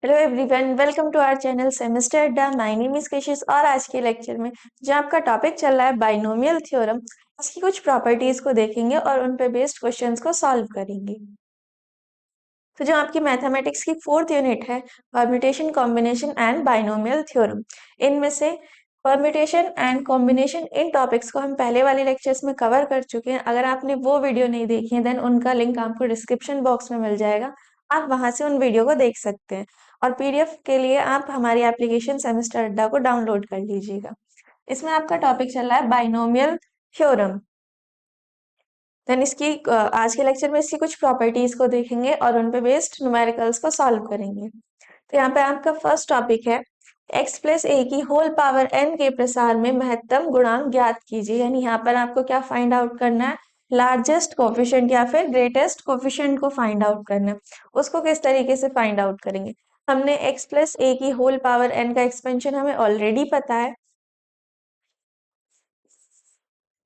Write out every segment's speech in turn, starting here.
Hello everyone, welcome to our channel semester Adda. My name is Kashish और आज के lecture में जो आपका टॉपिक चल रहा है बाइनोमियल थ्योरम, इसकी कुछ प्रॉपर्टीज को देखेंगे और उन पे बेस्ड क्वेश्चंस को सॉल्व करेंगे। तो जो आपकी मैथमेटिक्स की फोर्थ यूनिट है permutation, combination and binomial theorem, इनमें से permutation and combination in topics को हम पहले वाले लेक्चर्स में कवर कर चुके हैं। अगर आपने वो वीडियो नहीं देखी है देन उनका लिंक आपको डिस्क्रिप्शन बॉक्स में मिल जाएगा, आप वहां से उन वीडियो को देख सकते हैं। और पीडीएफ के लिए आप हमारी एप्लीकेशन सेमेस्टर अड्डा को डाउनलोड कर लीजिएगा। इसमें आपका टॉपिक चल रहा है बाइनोमियल थ्योरम। देन इसकी आज के लेक्चर में इसकी कुछ प्रॉपर्टीज को देखेंगे और उन पे बेस्ड न्यूमेरिकल्स को सॉल्व करेंगे। तो यहाँ पे आपका फर्स्ट टॉपिक है x प्लस ए की होल पावर n के प्रसार में महत्तम गुणांक ज्ञात कीजिए। यानी यहाँ पर आपको क्या फाइंड आउट करना है, लार्जेस्ट कोफिशिएंट या फिर ग्रेटेस्ट कोफिशिएंट को फाइंड आउट करना है। उसको किस तरीके से फाइंड आउट करेंगे, हमने x प्लस ए की होल पावर n का एक्सपेंशन हमें ऑलरेडी पता है।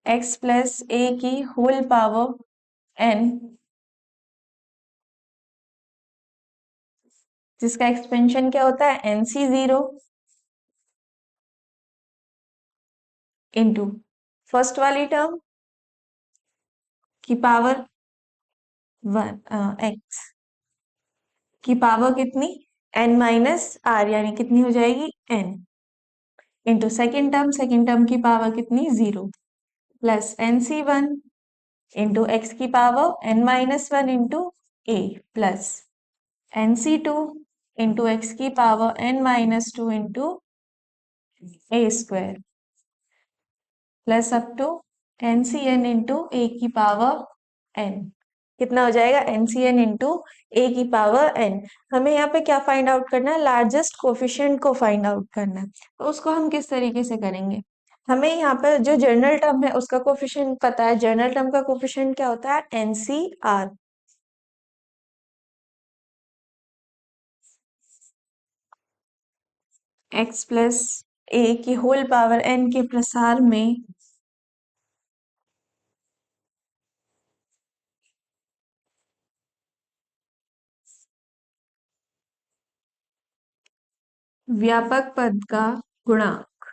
x प्लस ए की होल पावर n जिसका एक्सपेंशन क्या होता है NC0 इंटू फर्स्ट वाली टर्म की पावर वन x की पावर कितनी n माइनस आर, यानी कितनी हो जाएगी n इंटू सेकेंड टर्म की पावर कितनी 0 प्लस NC1 इंटू एक्स की power n minus one into A plus NC2 into x की power n minus two into A square plus up to NCn into ए की power n। कितना हो जाएगा NCn into ए की power n। हमें यहाँ पे क्या फाइंड आउट करना है, लार्जेस्ट कोफिशिएंट को फाइंड आउट करना है। तो उसको हम किस तरीके से करेंगे, हमें यहाँ पर जो जनरल टर्म है उसका कोफिशिएंट पता है। जनरल टर्म का कोफिशिएंट क्या होता है NCr। x प्लस ए की होल पावर n के प्रसार में व्यापक पद का गुणांक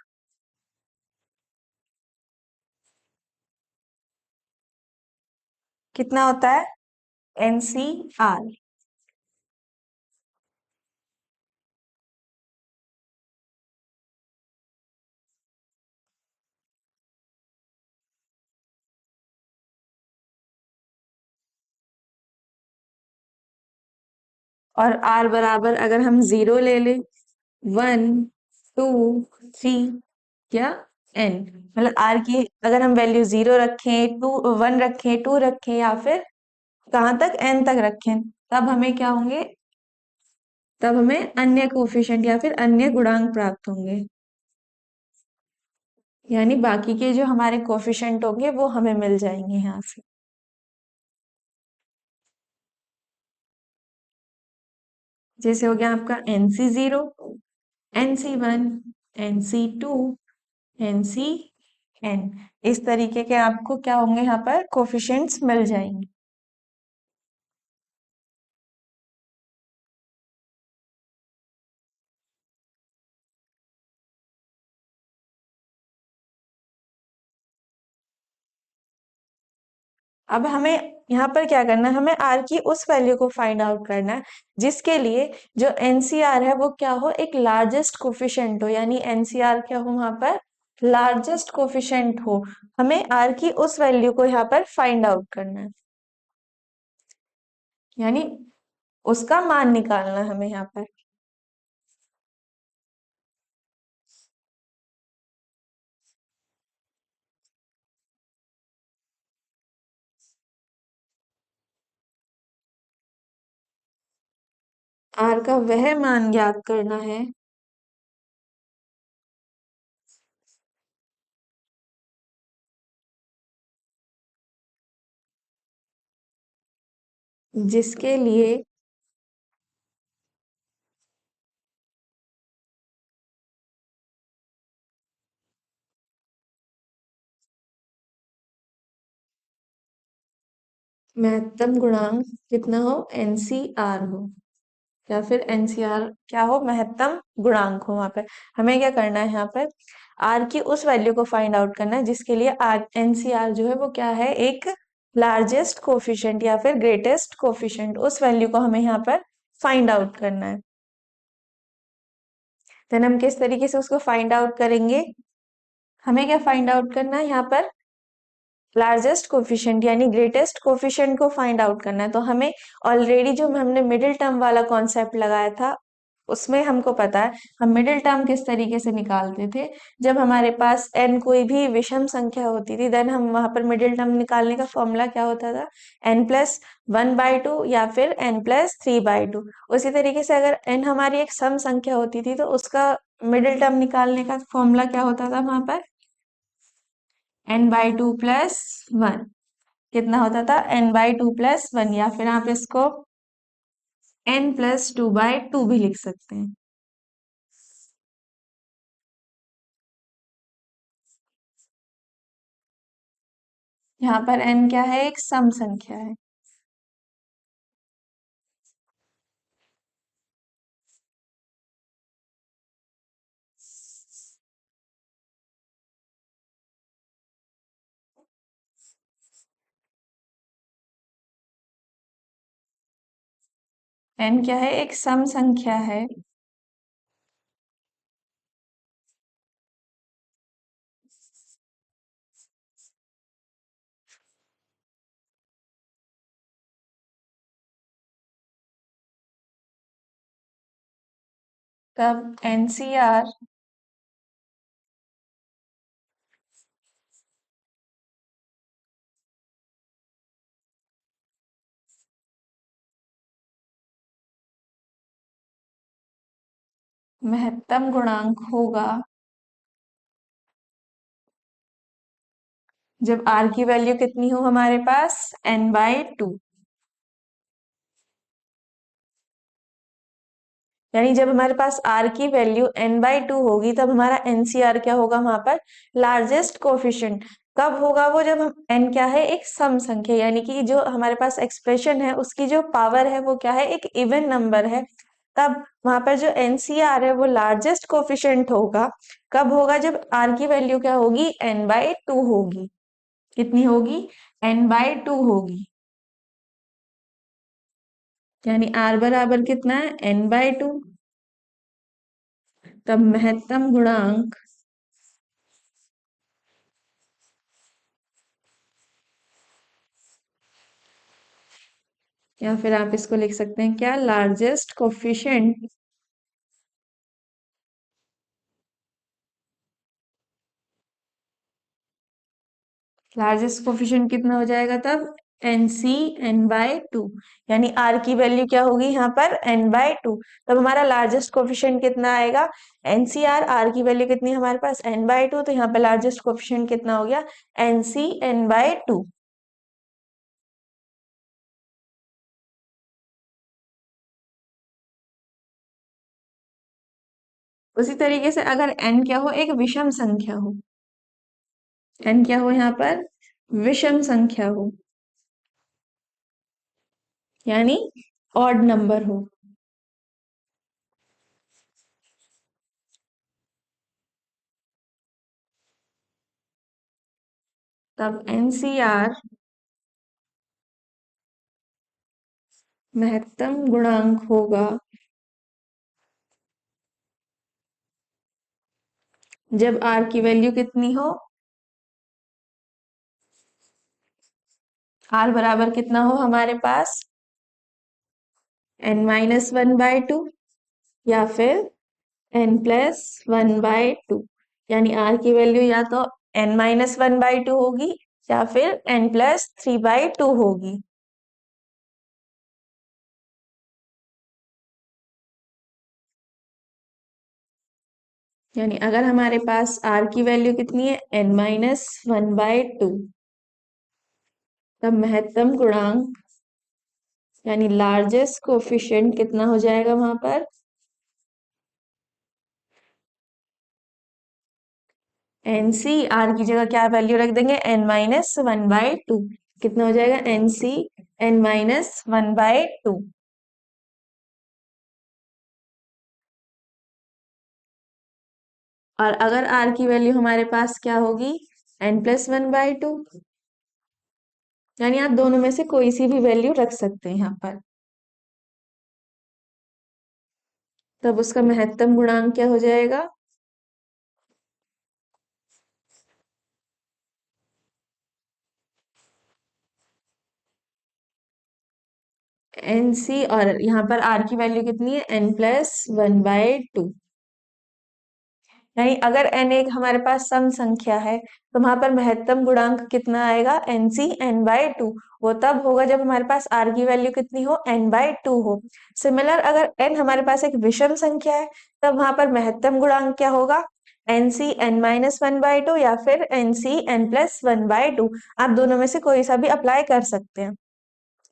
कितना होता है NCr। और r बराबर अगर हम 0 ले लें, 1 2 3 या n, मतलब r की अगर हम वैल्यू 0 रखें, 1 रखें, 2 रखें या फिर कहाँ तक n तक रखें, तब हमें क्या होंगे, तब हमें अन्य कोफिशिएंट या फिर अन्य गुणांक प्राप्त होंगे। यानी बाकी के जो हमारे कोफिशिएंट होंगे वो हमें मिल जाएंगे यहाँ से। जैसे हो गया आपका NC0, NC1, NC2, NCn, इस तरीके के आपको क्या होंगे यहाँ पर कोफिशिएंट्स मिल जाएंगे। अब हमें यहाँ पर क्या करना है, हमें r की उस वैल्यू को फाइंड आउट करना है जिसके लिए जो NCr है वो क्या हो, एक लार्जेस्ट कोफिशिएंट हो। यानी NCr क्या हो वहां पर, लार्जेस्ट कोफिशिएंट हो। हमें r की उस वैल्यू को यहाँ पर फाइंड आउट करना है, यानी उसका मान निकालना है हमें यहाँ पर। r का वह मान ज्ञात करना है जिसके लिए महत्तम गुणांक कितना हो, NCr हो। या फिर एनसीआर क्या हो, महत्तम गुणांक हो। वहां पर हमें क्या करना है, यहाँ पर आर की उस वैल्यू को फाइंड आउट करना है जिसके लिए आर एनसीआर जो है वो क्या है, एक लार्जेस्ट कोफिशिएंट या फिर ग्रेटेस्ट कोफिशिएंट, उस वैल्यू को हमें यहाँ पर फाइंड आउट करना है। देन हम किस तरीके से उसको फाइंड आउट करेंगे, हमें क्या फाइंड आउट करना है, यहाँ पर लार्जेस्ट कोफिशिएंट यानी ग्रेटेस्ट कोफिशिएंट को फाइंड आउट करना है। तो हमें ऑलरेडी जो हमने मिडिल टर्म वाला कॉन्सेप्ट लगाया था उसमें हमको पता है हम मिडिल टर्म किस तरीके से निकालते थे। जब हमारे पास n कोई भी विषम संख्या होती थी देन हम वहां पर मिडिल टर्म निकालने का फॉर्मूला क्या होता था, n+1/2 या फिर n+3/2। उसी तरीके से अगर n हमारी एक सम संख्या होती थी तो उसका मिडिल टर्म निकालने का फॉर्मूला क्या होता था वहां पर, n/2+1। कितना होता था, n/2+1, या फिर आप इसको n+2/2 भी लिख सकते हैं। यहाँ पर n क्या है, एक सम संख्या है। n क्या है, एक सम संख्या है। तब एनसीआर महत्तम गुणांक होगा जब r की वैल्यू कितनी हो हमारे पास, n/2। यानी जब हमारे पास r की वैल्यू n/2 होगी तब हमारा एनसीआर क्या होगा वहां पर, लार्जेस्ट कोफिशिएंट। कब होगा वो, जब हम n क्या है, एक सम संख्या, यानी कि जो हमारे पास एक्सप्रेशन है उसकी जो पावर है वो क्या है, एक इवन नंबर है। तब वहां पर जो एनसीआर है वो लार्जेस्ट कोफिशिएंट होगा। कब होगा, जब r की वैल्यू क्या होगी, n/2 होगी। कितनी होगी, n/2 होगी। यानी r बराबर कितना है, n/2। तब महत्तम गुणांक, या फिर आप इसको लिख सकते हैं क्या, लार्जेस्ट कोफिशिएंट। लार्जेस्ट कोफिशिएंट कितना हो जाएगा तब, nc n/2। यानी r की वैल्यू क्या होगी यहाँ पर, n/2। तब हमारा लार्जेस्ट कोफिशिएंट कितना आएगा, ncr, r की वैल्यू कितनी है हमारे पास, n/2। तो यहाँ पे लार्जेस्ट कोफिशिएंट कितना हो गया, nc n/2। उसी तरीके से अगर n क्या हो, एक विषम संख्या हो, n क्या हो यहाँ पर, विषम संख्या हो, यानी ऑड नंबर हो, तब एनसीआर महत्तम गुणांक होगा जब r की वैल्यू कितनी हो, r बराबर कितना हो हमारे पास, n-1/2 या फिर n+1/2। यानी r की वैल्यू या तो n-1/2 होगी या फिर n+3/2 होगी। यानी अगर हमारे पास r की वैल्यू कितनी है, n-1/2, तब महत्तम गुणांक यानी लार्जेस्ट कोफिशिएंट कितना हो जाएगा वहां पर, एनसी, आर की जगह क्या वैल्यू रख देंगे, n-1/2। कितना हो जाएगा, nc n-1/2। और अगर आर की वैल्यू हमारे पास क्या होगी, n+1/2, यानी आप दोनों में से कोई सी भी वैल्यू रख सकते हैं यहाँ पर। तब उसका महत्तम गुणांक क्या हो जाएगा, NC, और यहाँ पर R की वैल्यू कितनी है, n+1/2। यानी अगर n एक हमारे पास सम संख्या है तो वहां पर महत्तम गुणांक कितना आएगा, NC n/2। वो तब होगा जब हमारे पास R की वैल्यू कितनी हो, n/2 हो। सिमिलर अगर n हमारे पास एक विषम संख्या है तब वहां पर महत्तम गुणांक क्या होगा, NC n-1/2 या फिर NC n+1/2। आप दोनों में से कोई सा भी अप्लाई कर सकते हैं।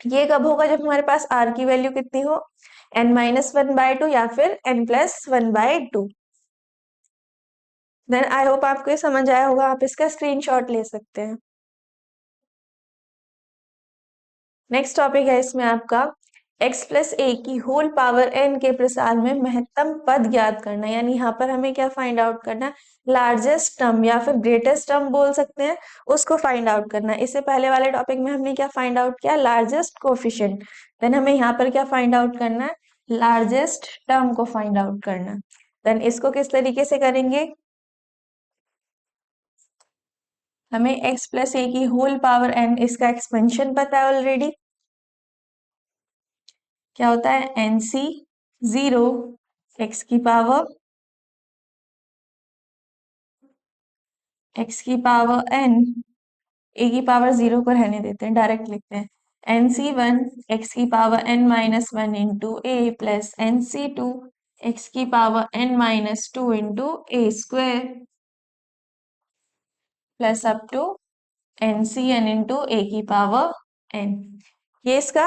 ये कब होगा, जब हमारे पास R की वैल्यू कितनी हो, n-1/2 या फिर n+1/2। देन आई होप आपको ये समझ आया होगा, आप इसका स्क्रीनशॉट ले सकते हैं। नेक्स्ट टॉपिक है इसमें आपका x+a की होल पावर n के प्रसार में महत्तम पद ज्ञात करना। यानी यहाँ पर हमें क्या फाइंड आउट करना है, लार्जेस्ट टर्म या फिर ग्रेटेस्ट टर्म बोल सकते हैं, उसको फाइंड आउट करना है। इससे पहले वाले टॉपिक में हमने क्या फाइंड आउट किया, लार्जेस्ट कोफिशिएंट। देन हमें यहाँ पर क्या फाइंड आउट करना है, लार्जेस्ट टर्म को फाइंड आउट करना है। देन इसको किस तरीके से करेंगे, हमें x+a की होल पावर n, इसका एक्सपेंशन पता है ऑलरेडी, क्या होता है, NC 0 x की पावर n, a की पावर 0 को रहने देते हैं, डायरेक्ट लिखते हैं, NC1 x की power n-1 into a plus NC2 x की power n-2 into a square plus up to NCn into a की पावर n। ये इसका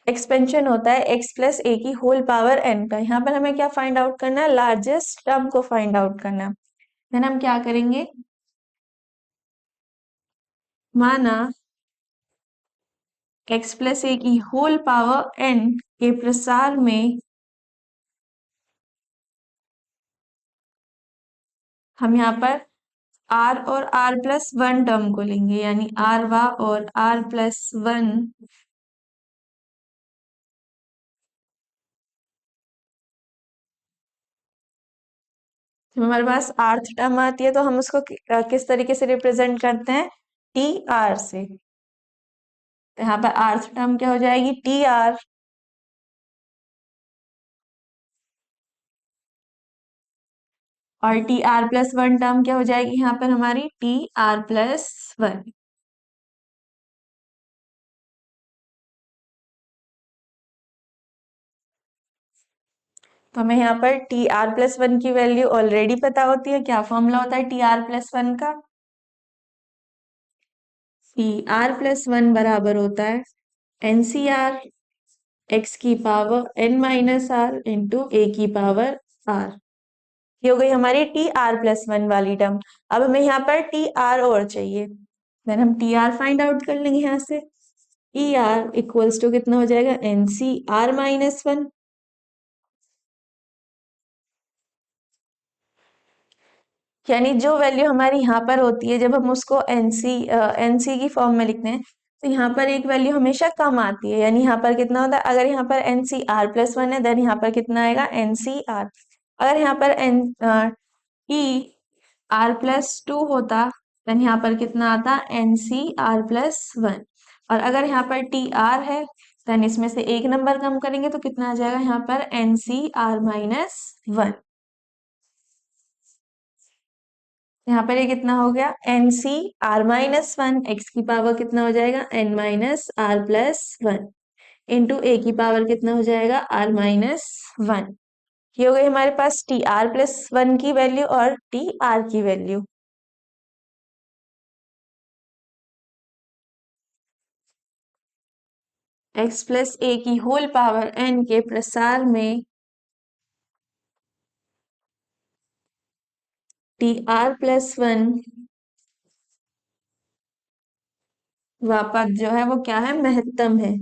एक्सपेंशन होता है x+a की होल पावर n का। यहाँ पर हमें क्या फाइंड आउट करना है, लार्जेस्ट टर्म को फाइंड आउट करना है। देन हम क्या करेंगे, माना x+a की होल पावर n के प्रसार में हम यहाँ पर r और r+1 टर्म को लेंगे, यानी r और r+1। जब हमारे पास rth टर्म आती है तो हम उसको किस तरीके से रिप्रेजेंट करते हैं, tr से। तो यहाँ पर rth टर्म क्या हो जाएगी, tr, और tr+1 टर्म क्या हो जाएगी यहाँ पर हमारी, tr+1। तो हमें यहाँ पर tr+1 की वैल्यू ऑलरेडी पता होती है। क्या फॉर्मूला होता है tr+1 का, tr+1 बराबर होता है NCr x की पावर n-r इंटू a की पावर r। ये हो गई हमारी tr+1 वाली टर्म। अब हमें यहाँ पर tr और चाहिए, देन हम tr फाइंड आउट कर लेंगे यहाँ से। er इक्वल्स टू कितना हो जाएगा, NCr-1। यानी जो वैल्यू हमारी यहाँ पर होती है, जब हम उसको NC की फॉर्म में लिखते हैं तो यहाँ पर एक वैल्यू हमेशा कम आती है। यानी यहाँ पर कितना होता है, अगर यहाँ पर NCr+1 है देन यहाँ पर कितना आएगा, NCr। अगर यहाँ पर TR+2 होता देन यहाँ पर कितना आता, NCr+1। और अगर यहाँ पर TR है देन इसमें से एक नंबर कम करेंगे तो कितना आ जाएगा यहाँ पर, NCr-1। यहाँ पर ये कितना हो गया, NCr-1, x की पावर कितना हो जाएगा, n-r+1 इंटू a की पावर कितना हो जाएगा, r-1। ये हो गई हमारे पास tr+1 की वैल्यू और tr की वैल्यू। x+a की होल पावर n के प्रसार में tr+1 वह पद जो है वो क्या है, महत्तम है।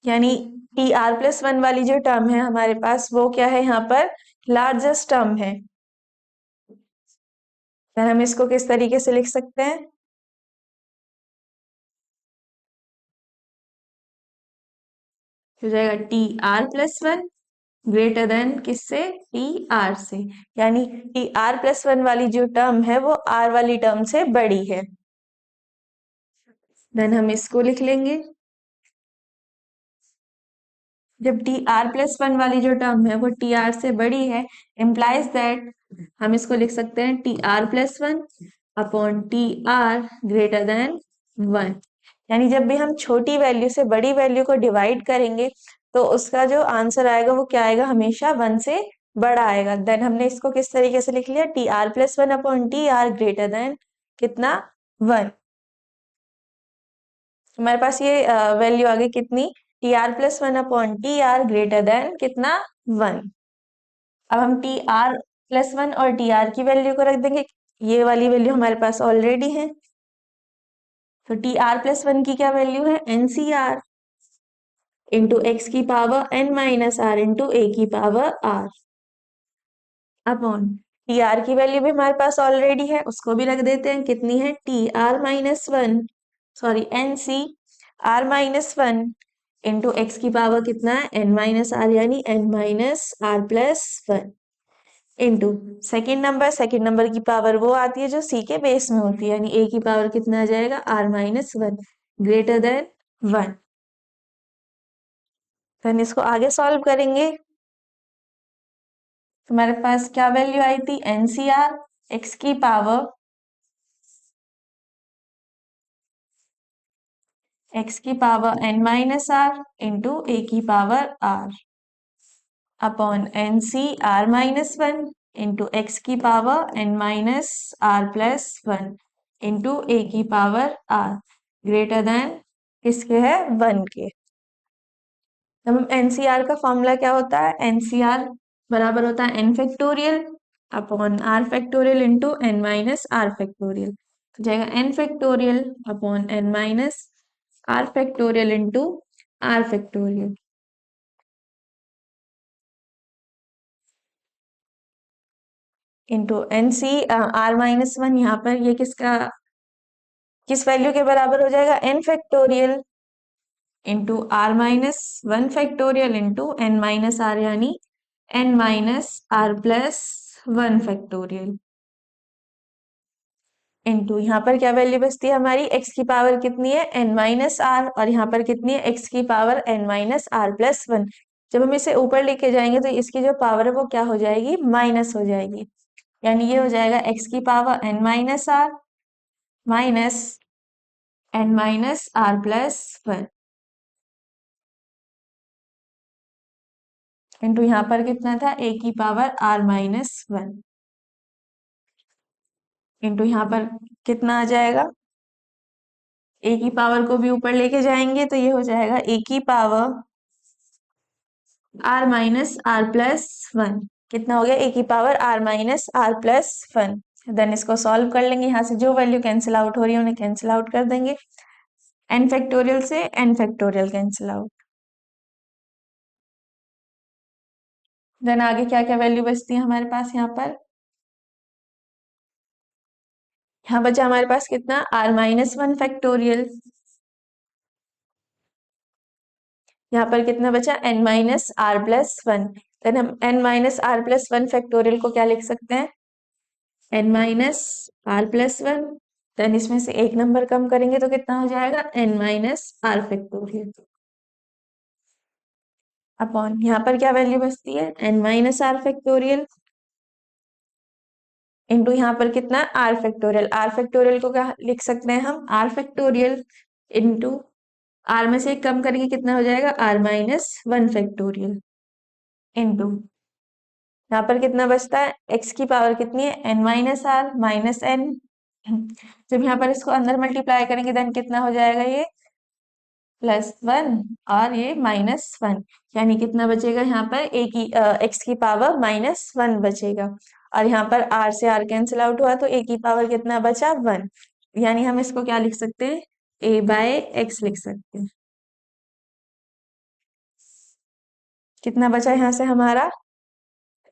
यानी टी आर प्लस वन वाली जो टर्म है हमारे पास वो क्या है यहाँ पर लार्जेस्ट टर्म है। फिर हम इसको किस तरीके से लिख सकते हैं, हो जाएगा T R plus one greater then किससे, टी आर से, यानी टी आर प्लस वन वाली जो टर्म है वो आर वाली टर्म से बड़ी है। देन हम इसको लिख लेंगे, जब टी आर प्लस वन वाली जो टर्म है वो टी आर से बड़ी है, इम्प्लाइज दैट हम इसको लिख सकते हैं T R plus one upon T are greater than one. यानी जब भी हम छोटी वैल्यू से बड़ी वैल्यू को डिवाइड करेंगे तो उसका जो आंसर आएगा वो क्या आएगा, हमेशा वन से बड़ा आएगा। देन हमने इसको किस तरीके से लिख लिया, T R plus one upon T are greater than कितना, वन। हमारे पास ये वैल्यू आ गई कितनी, T R plus one upon T are greater than कितना, वन। अब हम टी आर प्लस वन और टी आर की वैल्यू को रख देंगे, ये वाली वैल्यू हमारे पास ऑलरेडी है, तो टी आर प्लस वन की क्या वैल्यू है, N C R into x की power N minus are into ए की power R upon T R की वैल्यू भी हमारे पास ऑलरेडी है, उसको भी रख देते हैं, कितनी है, T R minus one, sorry N सी R minus one into x की पावर कितना है, एन माइनस आर, यानी N minus R plus one into second number की पावर वो आती है जो सी के बेस में होती है, यानी ए की पावर कितना आ जाएगा, R minus one greater than one. तो इसको आगे सॉल्व करेंगे, तुम्हारे पास क्या वैल्यू आई थी, एनसीआर एक्स की power N minus are into ए की पावर आर अपॉन एन सी R minus one into x की power N minus R plus one into ए की पावर आर ग्रेटर देन किसके है, वन के। तब एनसीआर का फॉर्मूला क्या होता है, एनसीआर बराबर होता है N factorial upon R factorial into N minus R factorial, तो जाएगा N factorial upon N minus R factorial into R factorial into N सी आर माइनस वन, यहाँ पर ये किसका, किस वैल्यू के बराबर हो जाएगा, N factorial into R minus one factorial into N minus R, यानी N minus R plus one factorial into यहाँ पर क्या वैल्यू बचती है हमारी, एक्स की पावर कितनी है, एन माइनस आर, और यहाँ पर कितनी है, एक्स की power N minus R plus one. जब हम इसे ऊपर लेके जाएंगे तो इसकी जो पावर है वो क्या हो जाएगी, माइनस हो जाएगी, यानी ये हो जाएगा एक्स की power N minus R minus N minus R plus one into यहाँ पर कितना था, ए की power R minus one into यहाँ पर कितना आ जाएगा, ए की पावर को भी ऊपर लेके जाएंगे तो ये हो जाएगा ए की power R minus R plus one, कितना हो गया, ए की power R minus R plus one. Then इसको सॉल्व कर लेंगे, यहाँ से जो वैल्यू कैंसिल आउट हो रही है उन्हें कैंसिल आउट कर देंगे, एन फैक्टोरियल से N factorial cancel out. Then आगे क्या क्या वैल्यू बचती है हमारे पास, यहाँ पर यहाँ बचा हमारे पास कितना, आर माइनस वन फैक्टोरियल, यहाँ पर कितना बचा, N minus R plus one. Then हम N minus R plus one factorial को क्या लिख सकते हैं, N minus R plus one, then इसमें से एक नंबर कम करेंगे तो कितना हो जाएगा, N minus R factorial upon यहाँ पर क्या वैल्यू बचती है, N minus R factorial into यहाँ पर कितना, आर फैक्टोरियल को क्या लिख सकते हैं हम, आर फैक्टोरियल इंटू आर में से एक कम करेंगे कितना हो जाएगा, R minus one factorial into यहाँ पर कितना बचता है, एक्स की पावर कितनी है, N minus R minus N, जब यहाँ पर इसको अंदर मल्टीप्लाई करेंगे देन कितना हो जाएगा, ये प्लस वन और ये माइनस वन, यानी कितना बचेगा यहाँ पर, ए की एक्स की पावर माइनस वन बचेगा, और यहाँ पर आर से आर कैंसिल आउट हुआ तो ए की पावर कितना बचा, वन, यानी हम इसको क्या लिख सकते हैं, ए बाय एक्स लिख सकते हैं। कितना बचा यहाँ से हमारा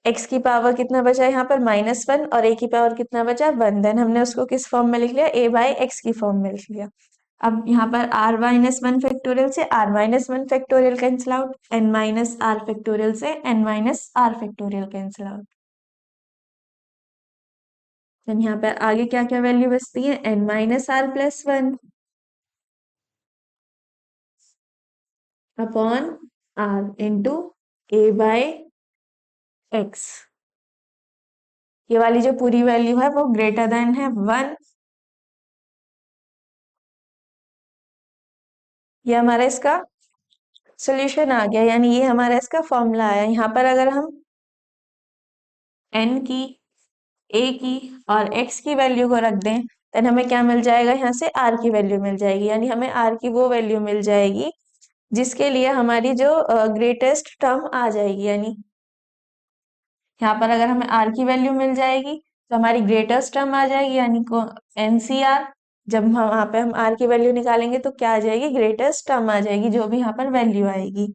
x की पावर कितना बचा यहाँ पर -1 और a की पावर कितना बचा 1। देन हमने उसको किस फॉर्म में लिख लिया a बाई एक्स की फॉर्म में लिख लिया। अब यहाँ पर r-1 फैक्टोरियल से r-1 factorial cancel out, n-r factorial से n-r factorial cancel out. Then यहाँ पर आगे क्या क्या वैल्यू बचती है n-r+1 upon r into a by X. ये वाली जो पूरी वैल्यू है वो ग्रेटर देन है 1। ये हमारा इसका सोल्यूशन आ गया, यानी ये हमारा इसका फॉर्मूला आया। यहाँ पर अगर हम n की, a की और x की वैल्यू को रख दें, देन हमें क्या मिल जाएगा, यहाँ से r की वैल्यू मिल जाएगी। यानी हमें r की वो वैल्यू मिल जाएगी जिसके लिए हमारी जो ग्रेटेस्ट टर्म आ जाएगी। यानी यहाँ पर अगर हमें r की वैल्यू मिल जाएगी तो हमारी ग्रेटेस्ट टर्म आ जाएगी, यानी को NCR। जब हम वहां पे हम r की वैल्यू निकालेंगे तो क्या आ जाएगी, ग्रेटेस्ट टर्म आ जाएगी, जो भी यहाँ पर वैल्यू आएगी,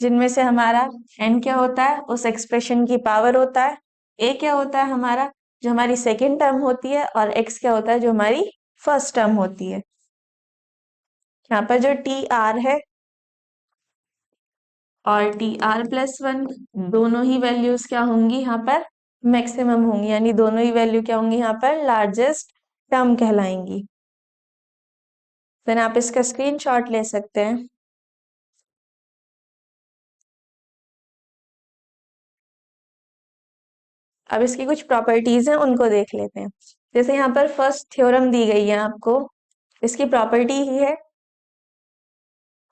जिनमें से हमारा n क्या होता है, उस एक्सप्रेशन की पावर होता है, a क्या होता है हमारा, जो हमारी सेकेंड टर्म होती है, और x क्या होता है, जो हमारी फर्स्ट टर्म होती है। यहाँ पर जो TR है और TR+1 दोनों ही वैल्यूज क्या होंगी, यहाँ पर मैक्सिमम होंगी, यानी दोनों ही वैल्यू क्या होंगी, यहाँ पर लार्जेस्ट टर्म कहलाएंगी। देन आप इसका स्क्रीनशॉट ले सकते हैं। अब इसकी कुछ प्रॉपर्टीज हैं, उनको देख लेते हैं। जैसे यहाँ पर फर्स्ट थ्योरम दी गई है आपको, इसकी प्रॉपर्टी ही है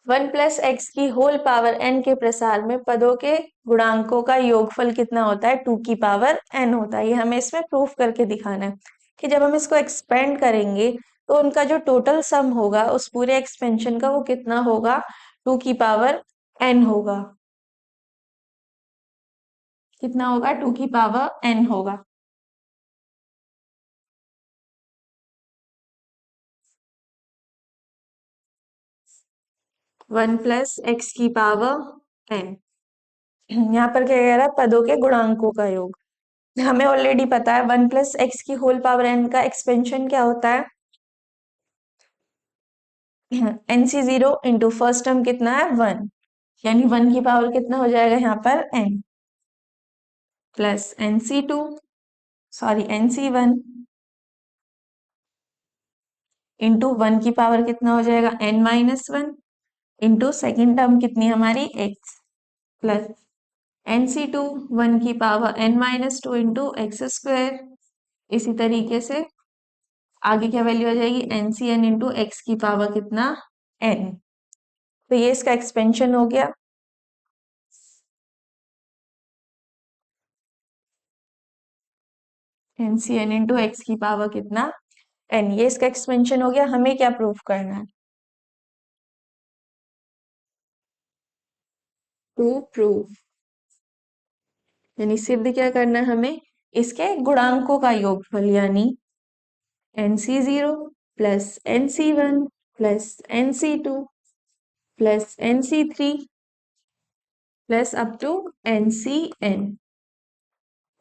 1+x की होल पावर n के प्रसार में पदों के गुणांकों का योगफल कितना होता है, 2 की पावर n होता है। ये हमें इसमें प्रूफ करके दिखाना है कि जब हम इसको एक्सपेंड करेंगे तो उनका जो टोटल सम होगा उस पूरे एक्सपेंशन का, वो कितना होगा, 2 की पावर n होगा। कितना होगा, 2 की पावर n होगा। वन प्लस एक्स की पावर n। यहाँ पर क्या कह रहा है, पदों के गुणांकों का योग। हमें ऑलरेडी पता है 1+x की होल पावर n का एक्सपेंशन क्या होता है, NC0 इंटू फर्स्ट टर्म कितना है 1, यानी 1 की पावर कितना हो जाएगा यहाँ पर n, plus NC2 sorry NC1 into 1 की पावर कितना हो जाएगा n-1 इंटू सेकेंड टर्म कितनी हमारी x, प्लस NC2 1 की power n-2 into x square. इसी तरीके से आगे क्या वैल्यू आ जाएगी, NCn इंटू एक्स की पावर कितना n। तो ये इसका एक्सपेंशन हो गया। NCn इंटू एक्स की पावर कितना n, ये इसका एक्सपेंशन हो गया। हमें क्या प्रूफ करना है, टू प्रूफ, यानी सिद्ध क्या करना है हमें, इसके गुणांकों का योगफल, यानी NC0 plus NC1 plus NC2 plus NC3 plus up to NCn,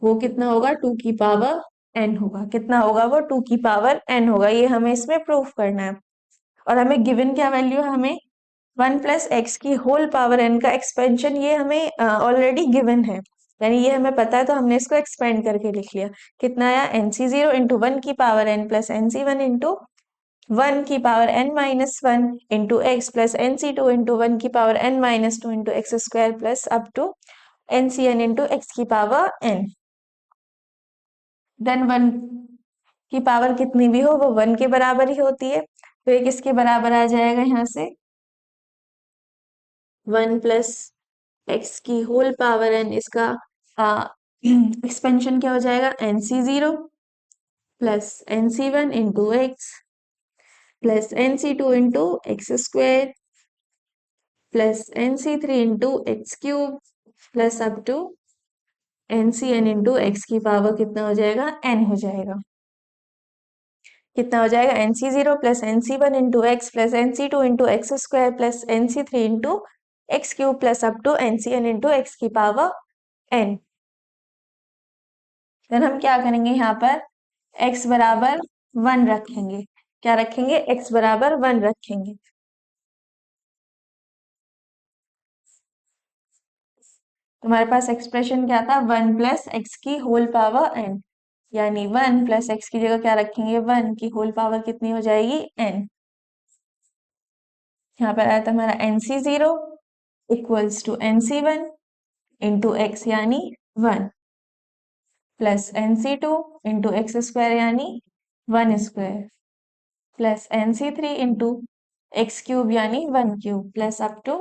वो कितना होगा, 2 की पावर n होगा। कितना होगा वो, 2 की पावर n होगा। ये हमें इसमें प्रूफ करना है। और हमें गिवन क्या वैल्यू है, हमें 1+x की होल पावर n का एक्सपेंशन, ये हमें ऑलरेडी गिवन है, यानी ये हमें पता है, तो हमने इसको एक्सपेंड करके लिख लिया। कितना आया, NC0 इंटू 1 की power n plus NC1 into 1 की power n-1 into x plus NC2 into 1 की power n-2 into x square plus up to NCn into x की पावर n। देन 1 की पावर कितनी भी हो वो 1 के बराबर ही होती है, तो ये किसके बराबर आ जाएगा, यहाँ से 1+x की होल पावर n, इसका एक्सपेंशन क्या हो जाएगा, NC0 plus NC1 into x plus NC2 into x square plus NC3 into x cube plus up to NCn into x की पावर कितना हो जाएगा, n हो जाएगा। कितना हो जाएगा NC0 plus NC1 into x plus NC2 into x square plus NC3 into x cube plus up to NCn into x की पावर n। फिर हम क्या करेंगे यहाँ पर x बराबर 1 रखेंगे। क्या रखेंगे? x बराबर 1 रखेंगे। तुम्हारे पास एक्सप्रेशन क्या था? 1 प्लस एक्स की होल पावर n, यानी 1 प्लस एक्स की जगह क्या रखेंगे? 1 की होल पावर कितनी हो जाएगी? n। यहाँ पर आया था हमारा NC0 equals to NC1 into x यानी 1 plus NC2 into x square यानी 1 square plus NC3 into x cube यानी 1 cube plus up to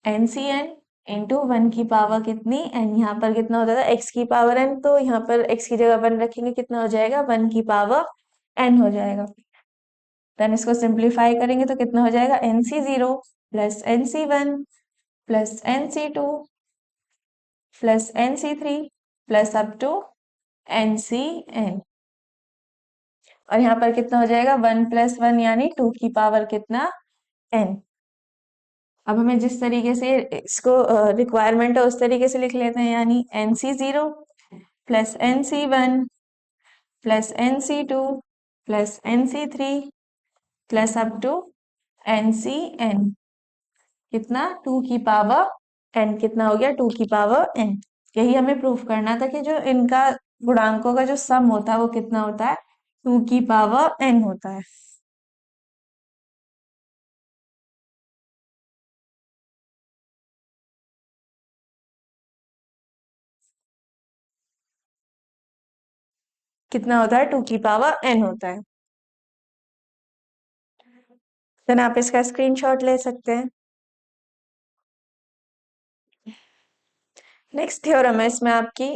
NCn into 1 की पावर कितनी? n। यहाँ पर कितना होता था? x की पावर n, तो यहाँ पर x की जगह 1 रखेंगे, कितना हो जाएगा? 1 की पावर n हो जाएगा। देन इसको सिंप्लीफाई करेंगे तो कितना हो जाएगा? NC0 plus NC1 plus NC2 plus NC3 plus up to NCn। और यहाँ पर कितना हो जाएगा? 1 प्लस 1 यानी 2 की पावर कितना? n। अब हमें जिस तरीके से इसको रिक्वायरमेंट है उस तरीके से लिख लेते हैं, यानी NC0 plus NC1 plus NC2 plus NC3 plus up to NCn कितना? 2 की पावर n। कितना हो गया? 2 की पावर n। यही हमें प्रूफ करना था कि जो इनका गुणांकों का जो सम होता है वो कितना होता है? 2 की पावर n होता है। कितना होता है? 2 की पावर n होता है। देन आप इसका स्क्रीनशॉट ले सकते हैं। नेक्स्ट थ्योरम है इसमें आपकी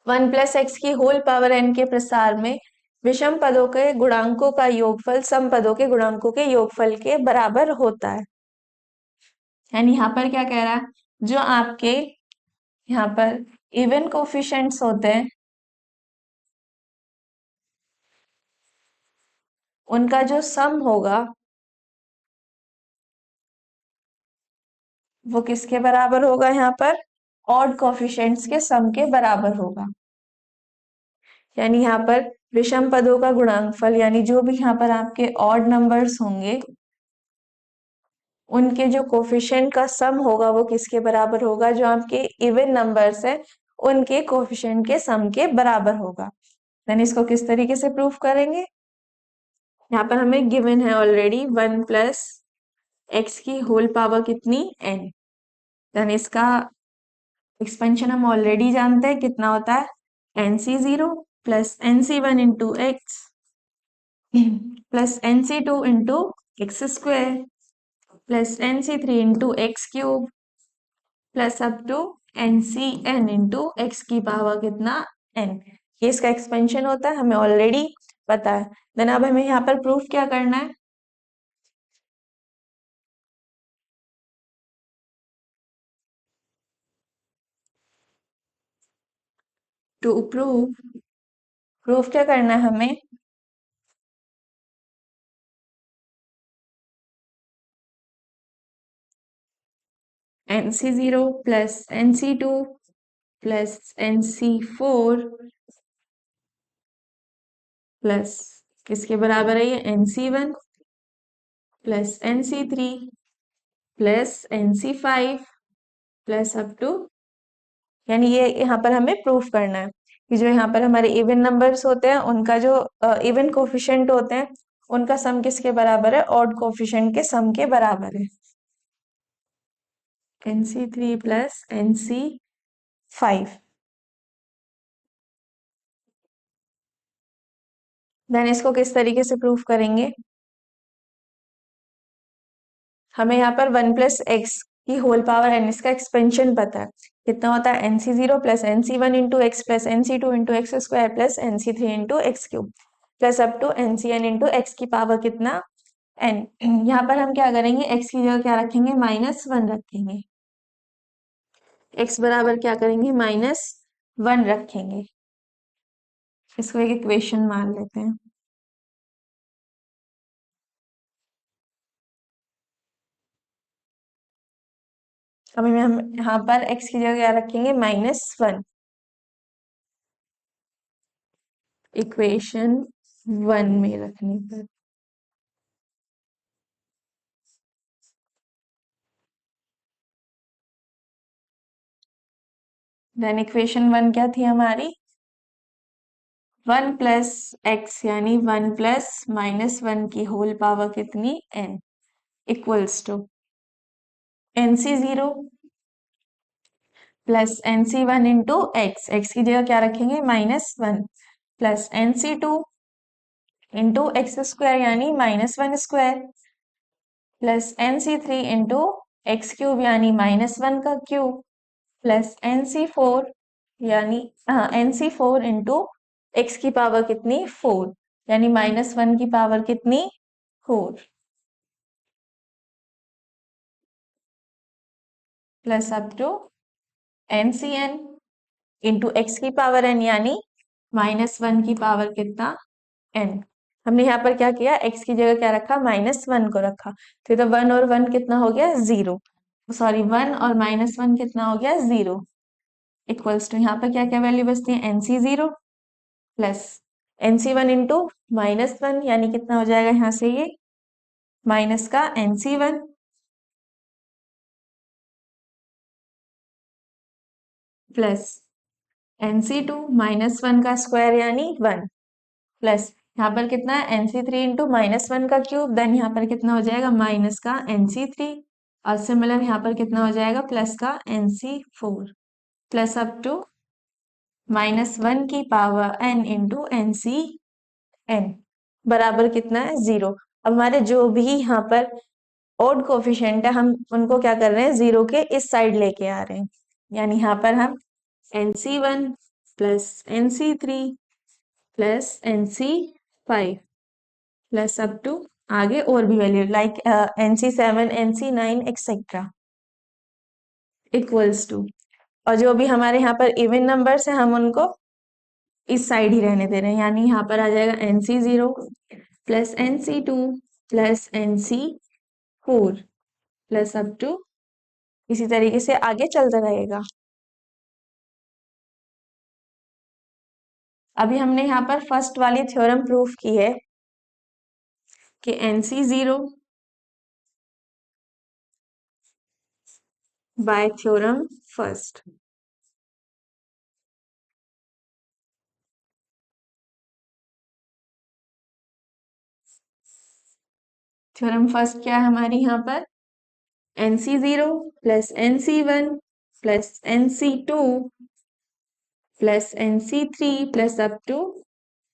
1 प्लस एक्स की होल पावर n के प्रसार में विषम पदों के गुणांकों का योगफल सम पदों के गुणांकों के योगफल के बराबर होता है। यानी यहाँ पर क्या कह रहा है? जो आपके यहाँ पर इवन कोफिशिएंट्स होते हैं उनका जो सम होगा वो किसके बराबर होगा? यहाँ पर ऑड कोफिशिएंट्स के सम के बराबर होगा। यानी यहाँ पर विषम पदों का गुणांकफल, यानी जो भी यहाँ पर आपके ऑड नंबर्स होंगे उनके जो कोफिशिएंट का सम होगा वो किसके बराबर होगा? जो आपके इवन नंबर्स है उनके कोफिशिएंट के सम के बराबर होगा। देन इसको किस तरीके से प्रूफ करेंगे? यहाँ पर हमें गिवन है ऑलरेडी 1 प्लस एक्स की होल पावर कितनी? n। देन इसका एक्सपेंशन हम ऑलरेडी जानते हैं कितना होता है? NC0 plus NC1 into x plus NC2 into x square plus NC3 into x cube plus up to NCn into x की पावर कितना? n। ये इसका एक्सपेंशन होता है, हमें ऑलरेडी पता है। देन अब हमें यहाँ पर प्रूफ क्या करना है? टू प्रूफ क्या करना है हमें? NC0 plus NC2 plus NC4 plus किसके बराबर है ये? NC1 plus NC3 plus NC5 plus up to, यानी ये यहाँ पर हमें प्रूफ करना है कि जो यहाँ पर हमारे इवन नंबर्स होते हैं उनका जो इवन कोफिशिएंट होते हैं उनका सम किसके बराबर है? ऑड कोफिशिएंट के सम के बराबर है। NC3 plus NC5। देन इसको किस तरीके से प्रूफ करेंगे? हमें यहाँ पर 1 प्लस एक्स की होल पावर n, इसका एक्सपेंशन पता है कितना होता है? NC0 plus NC1 into x plus NC2 into x square plus NC3 into x cube plus up to NCn into x की पावर कितना? n। यहाँ पर हम क्या करेंगे? x की जगह क्या रखेंगे? -1 रखेंगे। x बराबर क्या करेंगे? -1 रखेंगे। इसको एक इक्वेशन मान लेते हैं। अभी हम यहाँ पर x की जगह क्या रखेंगे, -1, इक्वेशन 1 में रखने पर। देन इक्वेशन 1 क्या थी हमारी, 1 प्लस एक्स यानी 1 प्लस -1 की होल पावर कितनी, n, equals to NC0 plus NC1 into x की जगह क्या रखेंगे, -1, plus NC2 into x square यानी -1 square, plus NC3 into x cube यानी -1 का क्यूब, प्लस NC4 यानी NC4 इंटू एक्स की पावर कितनी, 4, यानी -1 की पावर कितनी, 4, plus up to NCn into x की पावर n यानी -1 की पावर कितना, n। हमने यहाँ पर क्या किया, x की जगह क्या रखा, -1 को रखा, तो 1 और 1 कितना हो गया, 0, सॉरी 1 और -1 कितना हो गया, 0, इक्वल्स टू यहाँ पर क्या क्या वैल्यू बचती है, NC0 प्लस NC1 इंटू -1 यानी कितना हो जाएगा यहाँ से ये माइनस का NC1 प्लस NC2 -1 का स्क्वायर यानी 1, प्लस यहाँ पर कितना है NC3 इंटू -1 का क्यूब, देन यहाँ पर कितना हो जाएगा माइनस का NC3, और सिमिलर यहाँ पर कितना हो जाएगा प्लस का NC4, प्लस अप टू -1 की पावर n इंटू NCn बराबर कितना है, 0। अब हमारे जो भी यहाँ पर ऑड कोफिशिएंट है हम उनको क्या कर रहे हैं, 0 के इस साइड लेके आ रहे हैं, यानी यहाँ पर हम NC1 plus NC3 plus NC5 plus up to आगे और भी value like NC7 NC9 etcetera equals to, और जो भी हमारे यहाँ पर इवन नंबर्स हैं हम उनको इस साइड ही रहने दे रहे हैं, यानी यहाँ पर आ जाएगा NC0 plus NC2 plus NC4 plus up to, इसी तरीके से आगे चलता रहेगा। अभी हमने यहाँ पर फर्स्ट वाली थ्योरम प्रूफ की है कि NC0 by theorem first. Theorem first क्या है हमारी यहाँ पर, NC0 plus NC1 plus NC2 plus NC3 plus up to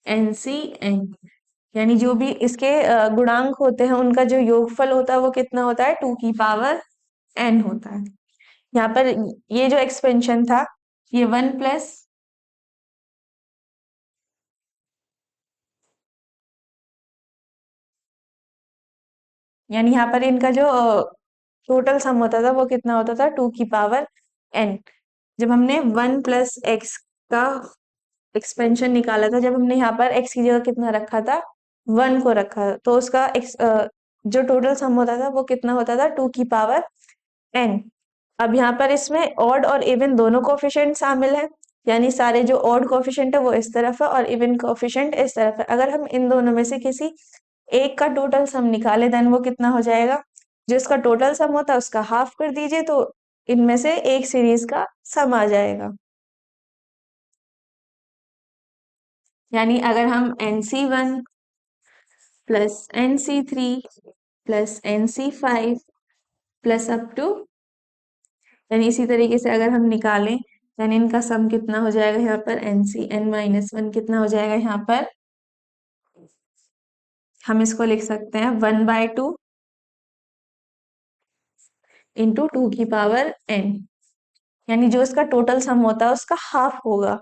NCn, यानी जो भी इसके गुणांक होते हैं उनका जो योगफल होता है वो कितना होता है, 2 की पावर n होता है। यहाँ पर ये जो एक्सपेंशन था ये 1 प्लस यानी यहाँ पर इनका जो टोटल सम होता था वो कितना होता था, 2 की पावर n। जब हमने 1 प्लस एक्स का एक्सपेंशन निकाला था, जब हमने यहाँ पर x की जगह कितना रखा था, 1 को रखा, तो उसका जो टोटल सम होता था वो कितना होता था, 2 की पावर n। अब यहाँ पर इसमें ऑड और इवन दोनों कोफिशिएंट शामिल है, यानी सारे जो ऑड कोफिशिएंट है वो इस तरफ है और इवन कोफिशिएंट इस तरफ है। अगर हम इन दोनों में से किसी एक का टोटल सम निकाले देन वो कितना हो जाएगा, जो इसका टोटल सम होता है उसका हाफ कर दीजिए तो इनमें से एक सीरीज का सम आ जाएगा। यानी अगर हम NC1 plus NC3 plus NC5 plus up to, यानी इसी तरीके से अगर हम निकालें देन इनका सम कितना हो जाएगा, यहाँ पर NCn-1 कितना हो जाएगा, यहाँ पर हम इसको लिख सकते हैं 1/2 इंटू 2 की पावर n, यानी जो इसका टोटल सम होता है उसका हाफ होगा,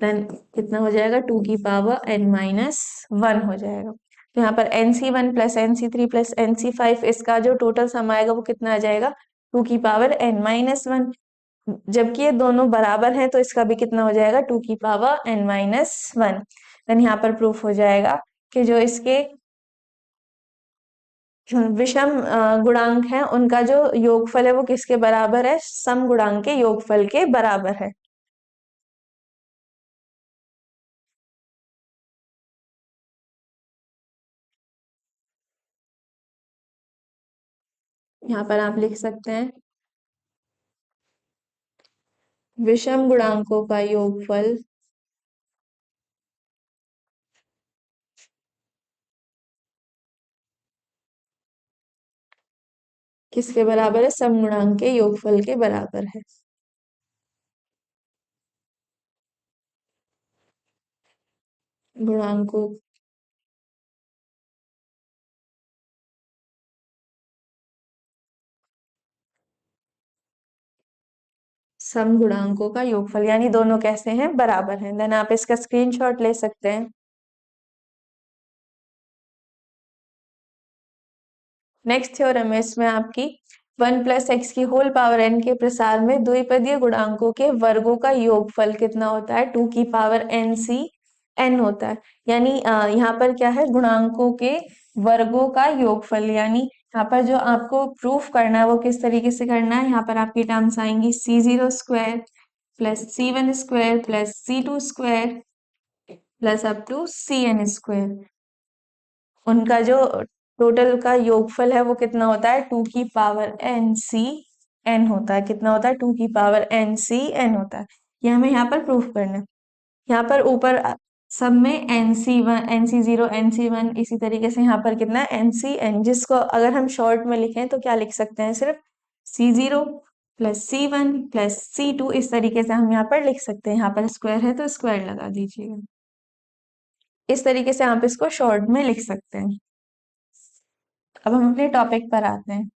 देन कितना हो जाएगा, 2 की पावर n-1 हो जाएगा। तो यहाँ पर NC1 plus NC3 plus NC5 इसका जो टोटल सम आएगा वो कितना आ जाएगा, 2 की पावर n-1। जबकि ये दोनों बराबर हैं तो इसका भी कितना हो जाएगा, 2 की पावर n-1। देन यहाँ पर प्रूफ हो जाएगा कि जो इसके विषम गुणांक है उनका जो योगफल है वो किसके बराबर है? सम गुणांक के योगफल के बराबर है। यहाँ पर आप लिख सकते हैं विषम गुणांकों का योगफल किसके बराबर है? सम गुणांक के योगफल के बराबर है। गुणांकों सम गुणांकों का योगफल यानी दोनों कैसे हैं? बराबर हैं। देन आप इसका स्क्रीनशॉट ले सकते हैं। नेक्स्ट थ्योरम है इसमें आपकी 1 + x की होल पावर n के प्रसार में द्विपदीय गुणांकों के वर्गों का योगफल कितना होता है? 2n n होता है। यानी यहाँ पर क्या है? गुणांकों के वर्गों का योगफल, यानी यहाँ पर जो आपको प्रूफ करना है वो किस तरीके से करना है? यहाँ पर आपकी टर्म्स आएंगी c0² plus c1² plus c2² plus up to cn²। उनका जो टोटल का योगफल है वो कितना होता है? 2n होता है। कितना होता है? 2n होता है। ये हमें यहाँ पर प्रूफ करना है। यहाँ पर ऊपर सब में nc1 nc0 nc1 इसी तरीके से यहाँ पर कितना है? ncn, जिसको अगर हम शॉर्ट में लिखें तो क्या लिख सकते हैं? सिर्फ c0 plus c1 plus c2 इस तरीके से हम यहाँ पर लिख सकते हैं। यहाँ पर स्क्वायर है तो स्क्वायर लगा दीजिएगा। इस तरीके से आप इसको शॉर्ट में लिख सकते हैं। अब हम अपने टॉपिक पर आते हैं।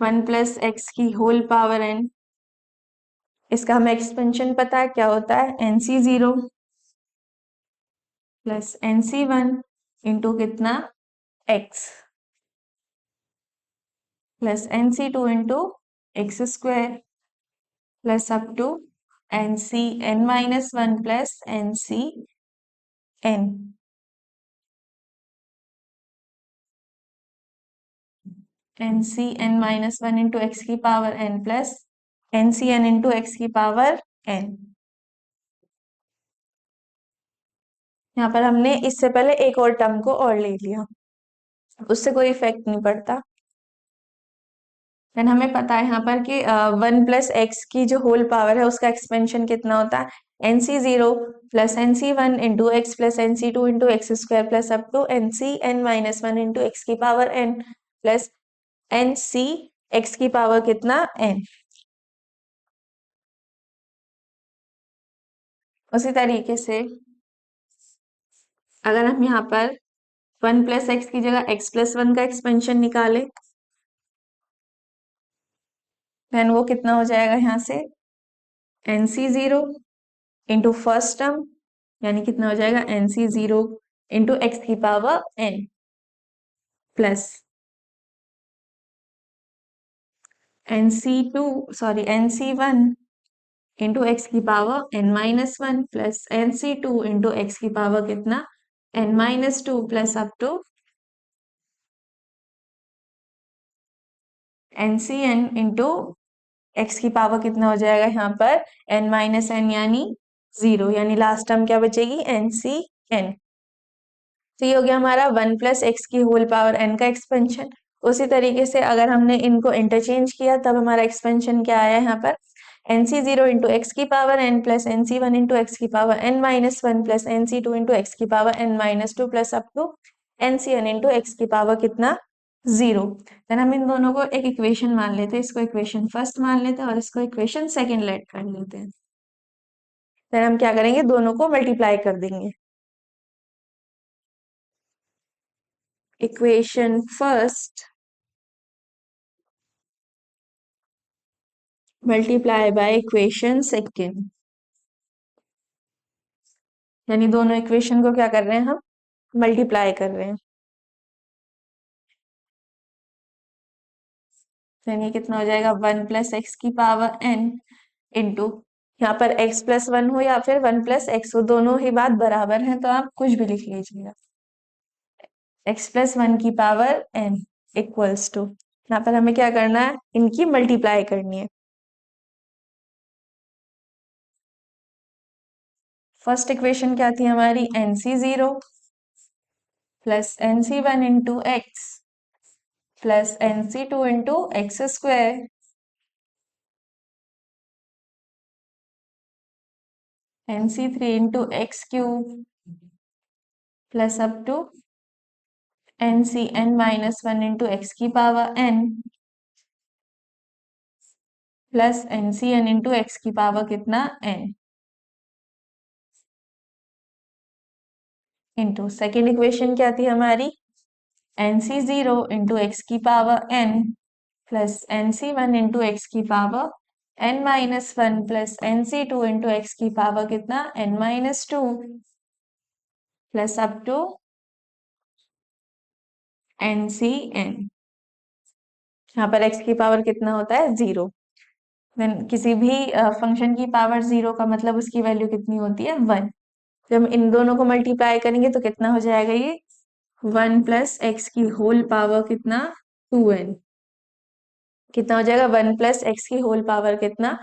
1 + x की होल पावर n, इसका हमें एक्सपेंशन पता है क्या होता है? nc0 प्लस nc1 इंटू कितना? x plus nc2 into x² plus up to ncn-1 plus ncn ncn-1 into x की power n plus ncn into x की पावर n। यहाँ पर हमने इससे पहले एक और टर्म को और ले लिया, उससे कोई इफेक्ट नहीं पड़ता। देन हमें पता है यहाँ पर कि 1 + x की जो होल पावर है उसका एक्सपेंशन कितना होता है? nc0 plus nc1 into x plus nc2 into x² plus up to ncn-1 into x की power n plus nc x की पावर कितना? n। उसी तरीके से अगर हम यहाँ पर 1 + x की जगह x+1 का एक्सपेंशन निकालें, देन वो कितना हो जाएगा? यहाँ से nc0 इंटू फर्स्ट टर्म यानी कितना हो जाएगा? nc0 इंटू एक्स की power n plus nc1 into x की power n-1 plus nc2 into x की पावर कितना? n-2 plus up to ncn into x की पावर कितना हो जाएगा यहाँ पर? n-n यानी 0, यानी लास्ट टर्म क्या बचेगी? ncn। तो ये हो गया हमारा 1 + x की होल पावर n का एक्सपेंशन। उसी तरीके से अगर हमने इनको इंटरचेंज किया तब हमारा एक्सपेंशन क्या आया यहाँ पर? nc0 इंटू एक्स की power n plus nc1 into x की power n-1 plus nc2 into x की power n-2 plus up to ncn into x की पावर कितना? 0। देन हम इन दोनों को एक इक्वेशन मान लेते हैं। इसको इक्वेशन फर्स्ट मान लेते हैं और इसको इक्वेशन सेकंड लेट कर लेते हैं। देन हम क्या करेंगे? दोनों को मल्टीप्लाई कर देंगे। Equation first multiply by equation second, यानी दोनों इक्वेशन को क्या कर रहे हैं? हम मल्टीप्लाई कर रहे हैं। यानी कितना हो जाएगा? 1 + x की पावर n इंटू यहाँ पर x+1 हो या फिर 1 + x हो, दोनों ही बात बराबर है तो आप कुछ भी लिख लीजिएगा। x+1 की पावर n इक्वल्स टू, यहाँ पर हमें क्या करना है, इनकी मल्टीप्लाई करनी है। फर्स्ट इक्वेशन क्या थी हमारी, nc0 plus nc1 into x plus nc2 into x square nc3 into x cube plus up to ncn-1 into x की power n plus ncn into x की पावर कितना, n इंटू सेकेंड इक्वेशन क्या थी हमारी, nc0 into x की power n plus nc1 into x की power n-1 plus nc2 into x की power कितना, n-2 plus up to ncn। यहाँ पर x की पावर कितना होता है, 0। देन किसी भी फंक्शन की पावर 0 का मतलब उसकी वैल्यू कितनी होती है, 1। जब हम इन दोनों को मल्टीप्लाई करेंगे तो कितना हो जाएगा ये, 1 प्लस एक्स की होल पावर कितना, 2n। कितना हो जाएगा, 1 प्लस एक्स की होल पावर कितना,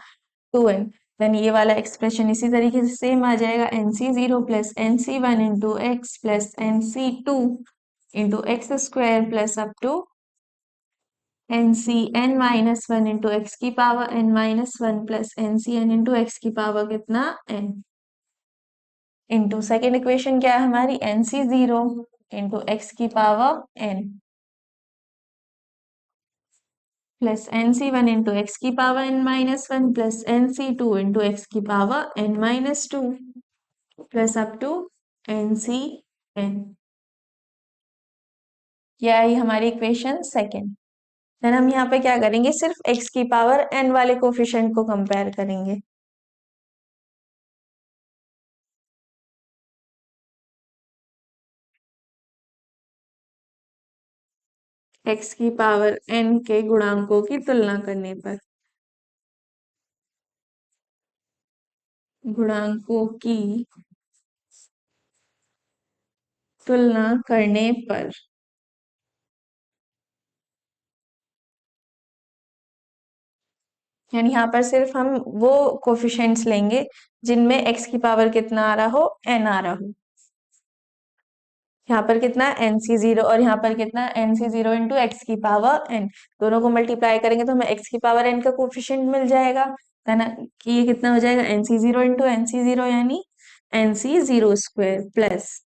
2n। देन ये वाला एक्सप्रेशन इसी तरीके से सेम आ जाएगा, nc0 plus nc1 into x plus nc2 into x square plus up to ncn-1 into x की power n-1 plus ncn into x की पावर कितना, n इंटू सेकेंड इक्वेशन क्या है हमारी, nc0 इंटू एक्स की power n plus nc1 into x की power n-1 plus nc2 into x की power n-2 plus up to ncn। यह आई हमारी इक्वेशन सेकेंड। देन हम यहाँ पे क्या करेंगे, सिर्फ x की पावर n वाले कोफिशिएंट को कंपेयर करेंगे। x की पावर n के गुणांकों की तुलना करने पर, गुणांकों की तुलना करने पर यानी यहाँ पर सिर्फ हम वो कोफिशिएंट्स लेंगे जिनमें x की पावर कितना आ रहा हो, n आ रहा हो। यहाँ पर कितना nc0 और यहाँ पर कितना nc0 इंटू एक्स की पावर n, दोनों को मल्टीप्लाई करेंगे तो हमें x की पावर n का कोफिशिएंट मिल जाएगा, है ना। कि ये कितना हो जाएगा, nc0 इंटू nc0 यानी nc0 square plus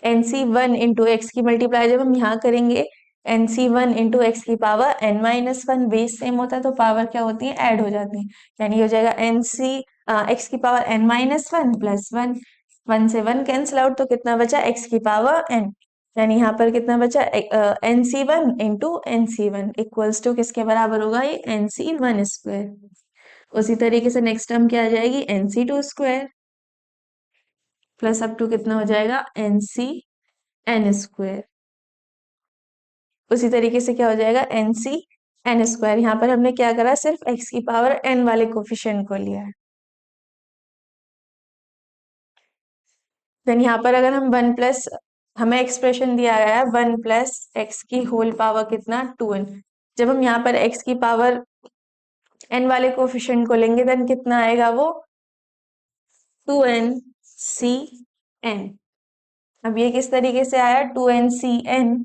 nc1 into x की मल्टीप्लाई जब हम यहाँ करेंगे nc1 इंटू एक्स की पावर n-1, बेस सेम होता है तो पावर क्या होती है, ऐड हो जाती है। यानी हो जाएगा एक्स की पावर n-1 प्लस 1, 1 से 1 कैंसिल आउट तो कितना बचा, एक्स की पावर n। यानी यहाँ पर कितना बचा, nc1 into nc1 equals to किसके बराबर होगा, ये nc1 स्क्वायर। उसी तरीके से नेक्स्ट टर्म क्या आ जाएगी, nc2 square plus up to कितना हो जाएगा, ncn स्क्वायर। उसी तरीके से क्या हो जाएगा, ncn स्क्वायर। यहाँ पर हमने क्या करा, सिर्फ x की पावर n वाले कोफिशिएंट को लिया है। देन यहाँ पर अगर हम 1 प्लस, हमें एक्सप्रेशन दिया गया है 1 प्लस एक्स की होल पावर कितना, 2n। जब हम यहाँ पर x की पावर n वाले कोफिशिएंट को लेंगे देन कितना आएगा वो, 2ncn। अब ये किस तरीके से आया, 2ncn,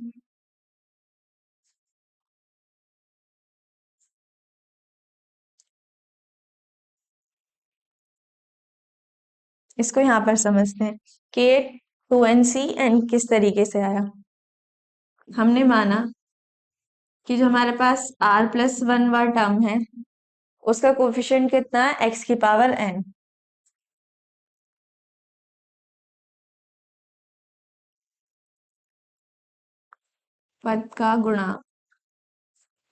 इसको यहाँ पर समझते हैं कि 2ncn किस तरीके से आया। हमने माना कि जो हमारे पास r+1 वाला टर्म है उसका कोफिशिएंट कितना है, x की पावर n। पद का गुणा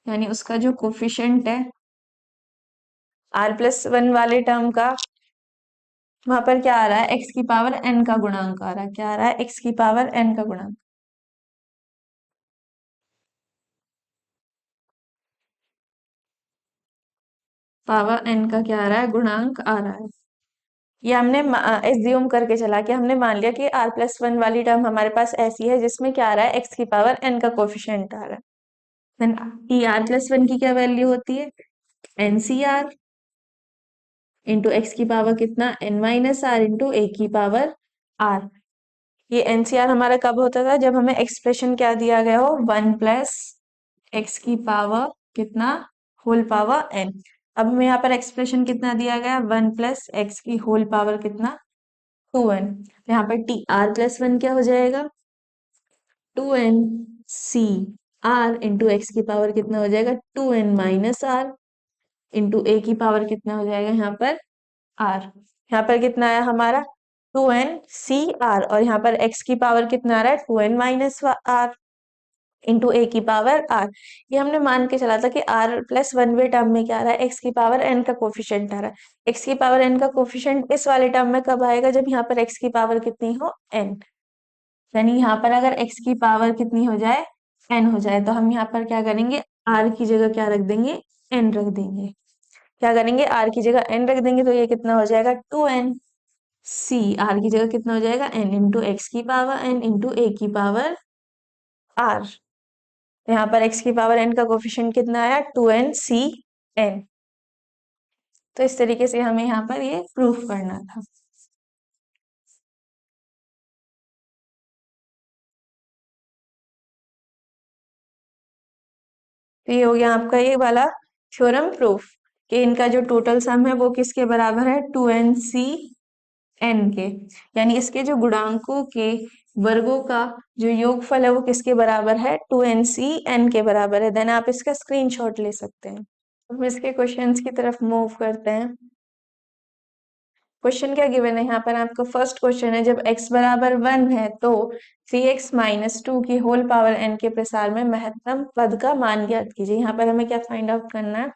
यानी उसका जो कोफिशिएंट है r+1 वाले टर्म का, वहां पर क्या आ रहा है, x की पावर n का गुणांक आ रहा है। क्या आ रहा है, x की पावर n का गुणांक। पावर n का क्या आ रहा है, गुणांक आ रहा है। ये हमने एज्यूम करके चला कि हमने मान लिया कि r+1 वाली टर्म हमारे पास ऐसी है जिसमें क्या आ रहा है, x की पावर n का कोफिशिएंट आ रहा है। देन ई r+1 की क्या वैल्यू होती है, NCR इंटू एक्स की पावर कितना, n-r इंटू ए की पावर r। ये NCR हमारा कब होता था, जब हमें एक्सप्रेशन क्या दिया गया हो, 1 प्लस एक्स की पावर कितना, होल पावर n। अब हमें यहाँ पर एक्सप्रेशन कितना दिया गया, 1 प्लस एक्स की होल पावर कितना, 2n। तो यहाँ पर TR+1 क्या हो जाएगा, 2n इंटू एक्स की पावर कितना हो जाएगा, 2n-r इंटू ए की पावर कितना हो जाएगा यहाँ पर r। यहाँ पर कितना आया हमारा, 2n और यहाँ पर x की पावर कितना आ रहा है, 2n-r इंटू ए की पावर r। ये हमने मान के चला था कि r+1 वे टर्म में क्या आ रहा है, x की पावर n का कोफिशिएंट आ रहा है। x की पावर n का कोफिशिएंट इस वाले टर्म में कब आएगा, जब यहाँ पर x की पावर कितनी हो, n। यानी यहाँ पर अगर x की पावर कितनी हो जाए, n हो जाए, तो हम यहाँ पर क्या करेंगे, r की जगह क्या रख देंगे, n रख देंगे। क्या करेंगे, r की जगह n रख देंगे, तो ये कितना हो जाएगा, 2n r की जगह कितना हो जाएगा, n इंटू एक्स की पावर n इंटू ए की पावर r। तो यहाँ पर x की पावर n का कोफिशिएंट कितना आया, 2n। तो इस तरीके से हमें यहाँ पर ये प्रूफ करना था। तो ये हो गया आपका ये वाला थ्योरम प्रूफ कि इनका जो टोटल सम है वो किसके बराबर है, 2n के। यानी इसके जो गुणांकों के वर्गों का जो योगफल है वो किसके बराबर है, 2n के बराबर है। देन आप इसका स्क्रीनशॉट ले सकते हैं। हम इसके क्वेश्चंस की तरफ मूव करते हैं। क्वेश्चन क्या गिवन है यहाँ पर आपको, फर्स्ट क्वेश्चन है, जब x बराबर 1 है तो 3x-2 की होल पावर n के प्रसार में महत्तम पद का मान ज्ञात कीजिए। यहाँ पर हमें क्या फाइंड आउट करना है,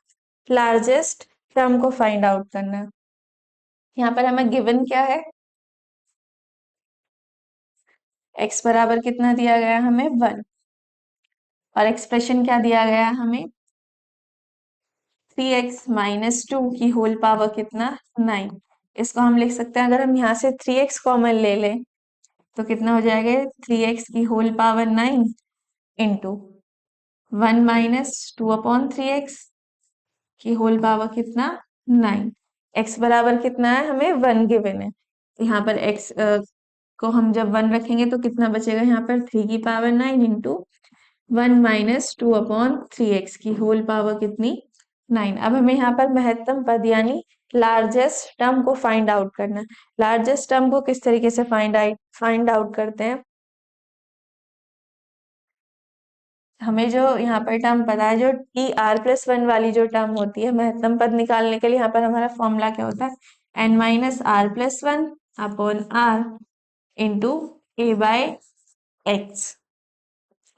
लार्जेस्ट टर्म को फाइंड आउट करना है। यहाँ पर हमें गिवन क्या है, x बराबर कितना दिया गया है हमें, 1। और एक्सप्रेशन क्या दिया गया है हमें, 3x-2 की होल पावर कितना, 9। इसको हम लिख सकते हैं, अगर हम यहाँ से 3x कॉमन ले लें तो कितना हो जाएगा, 3x की होल पावर 9 इंटू 1-2/3x की होल पावर कितना, 9। x बराबर कितना है, हमें 1 गिवन है। तो यहाँ पर x को हम जब 1 रखेंगे तो कितना बचेगा, यहाँ पर 3 की पावर 9 इंटू 1-2/3x की होल पावर कितनी, 9। अब हमें यहाँ पर महत्तम पद यानी लार्जेस्ट टर्म को फाइंड आउट करना है। लार्जेस्ट टर्म को किस तरीके से फाइंड आउट करते हैं, हमें जो यहाँ पर टर्म पता है, जो TR+1 वाली जो टर्म होती है महत्तम पद निकालने के लिए, यहाँ पर हमारा फॉर्मूला क्या होता है, n-r+1 upon r into a/x।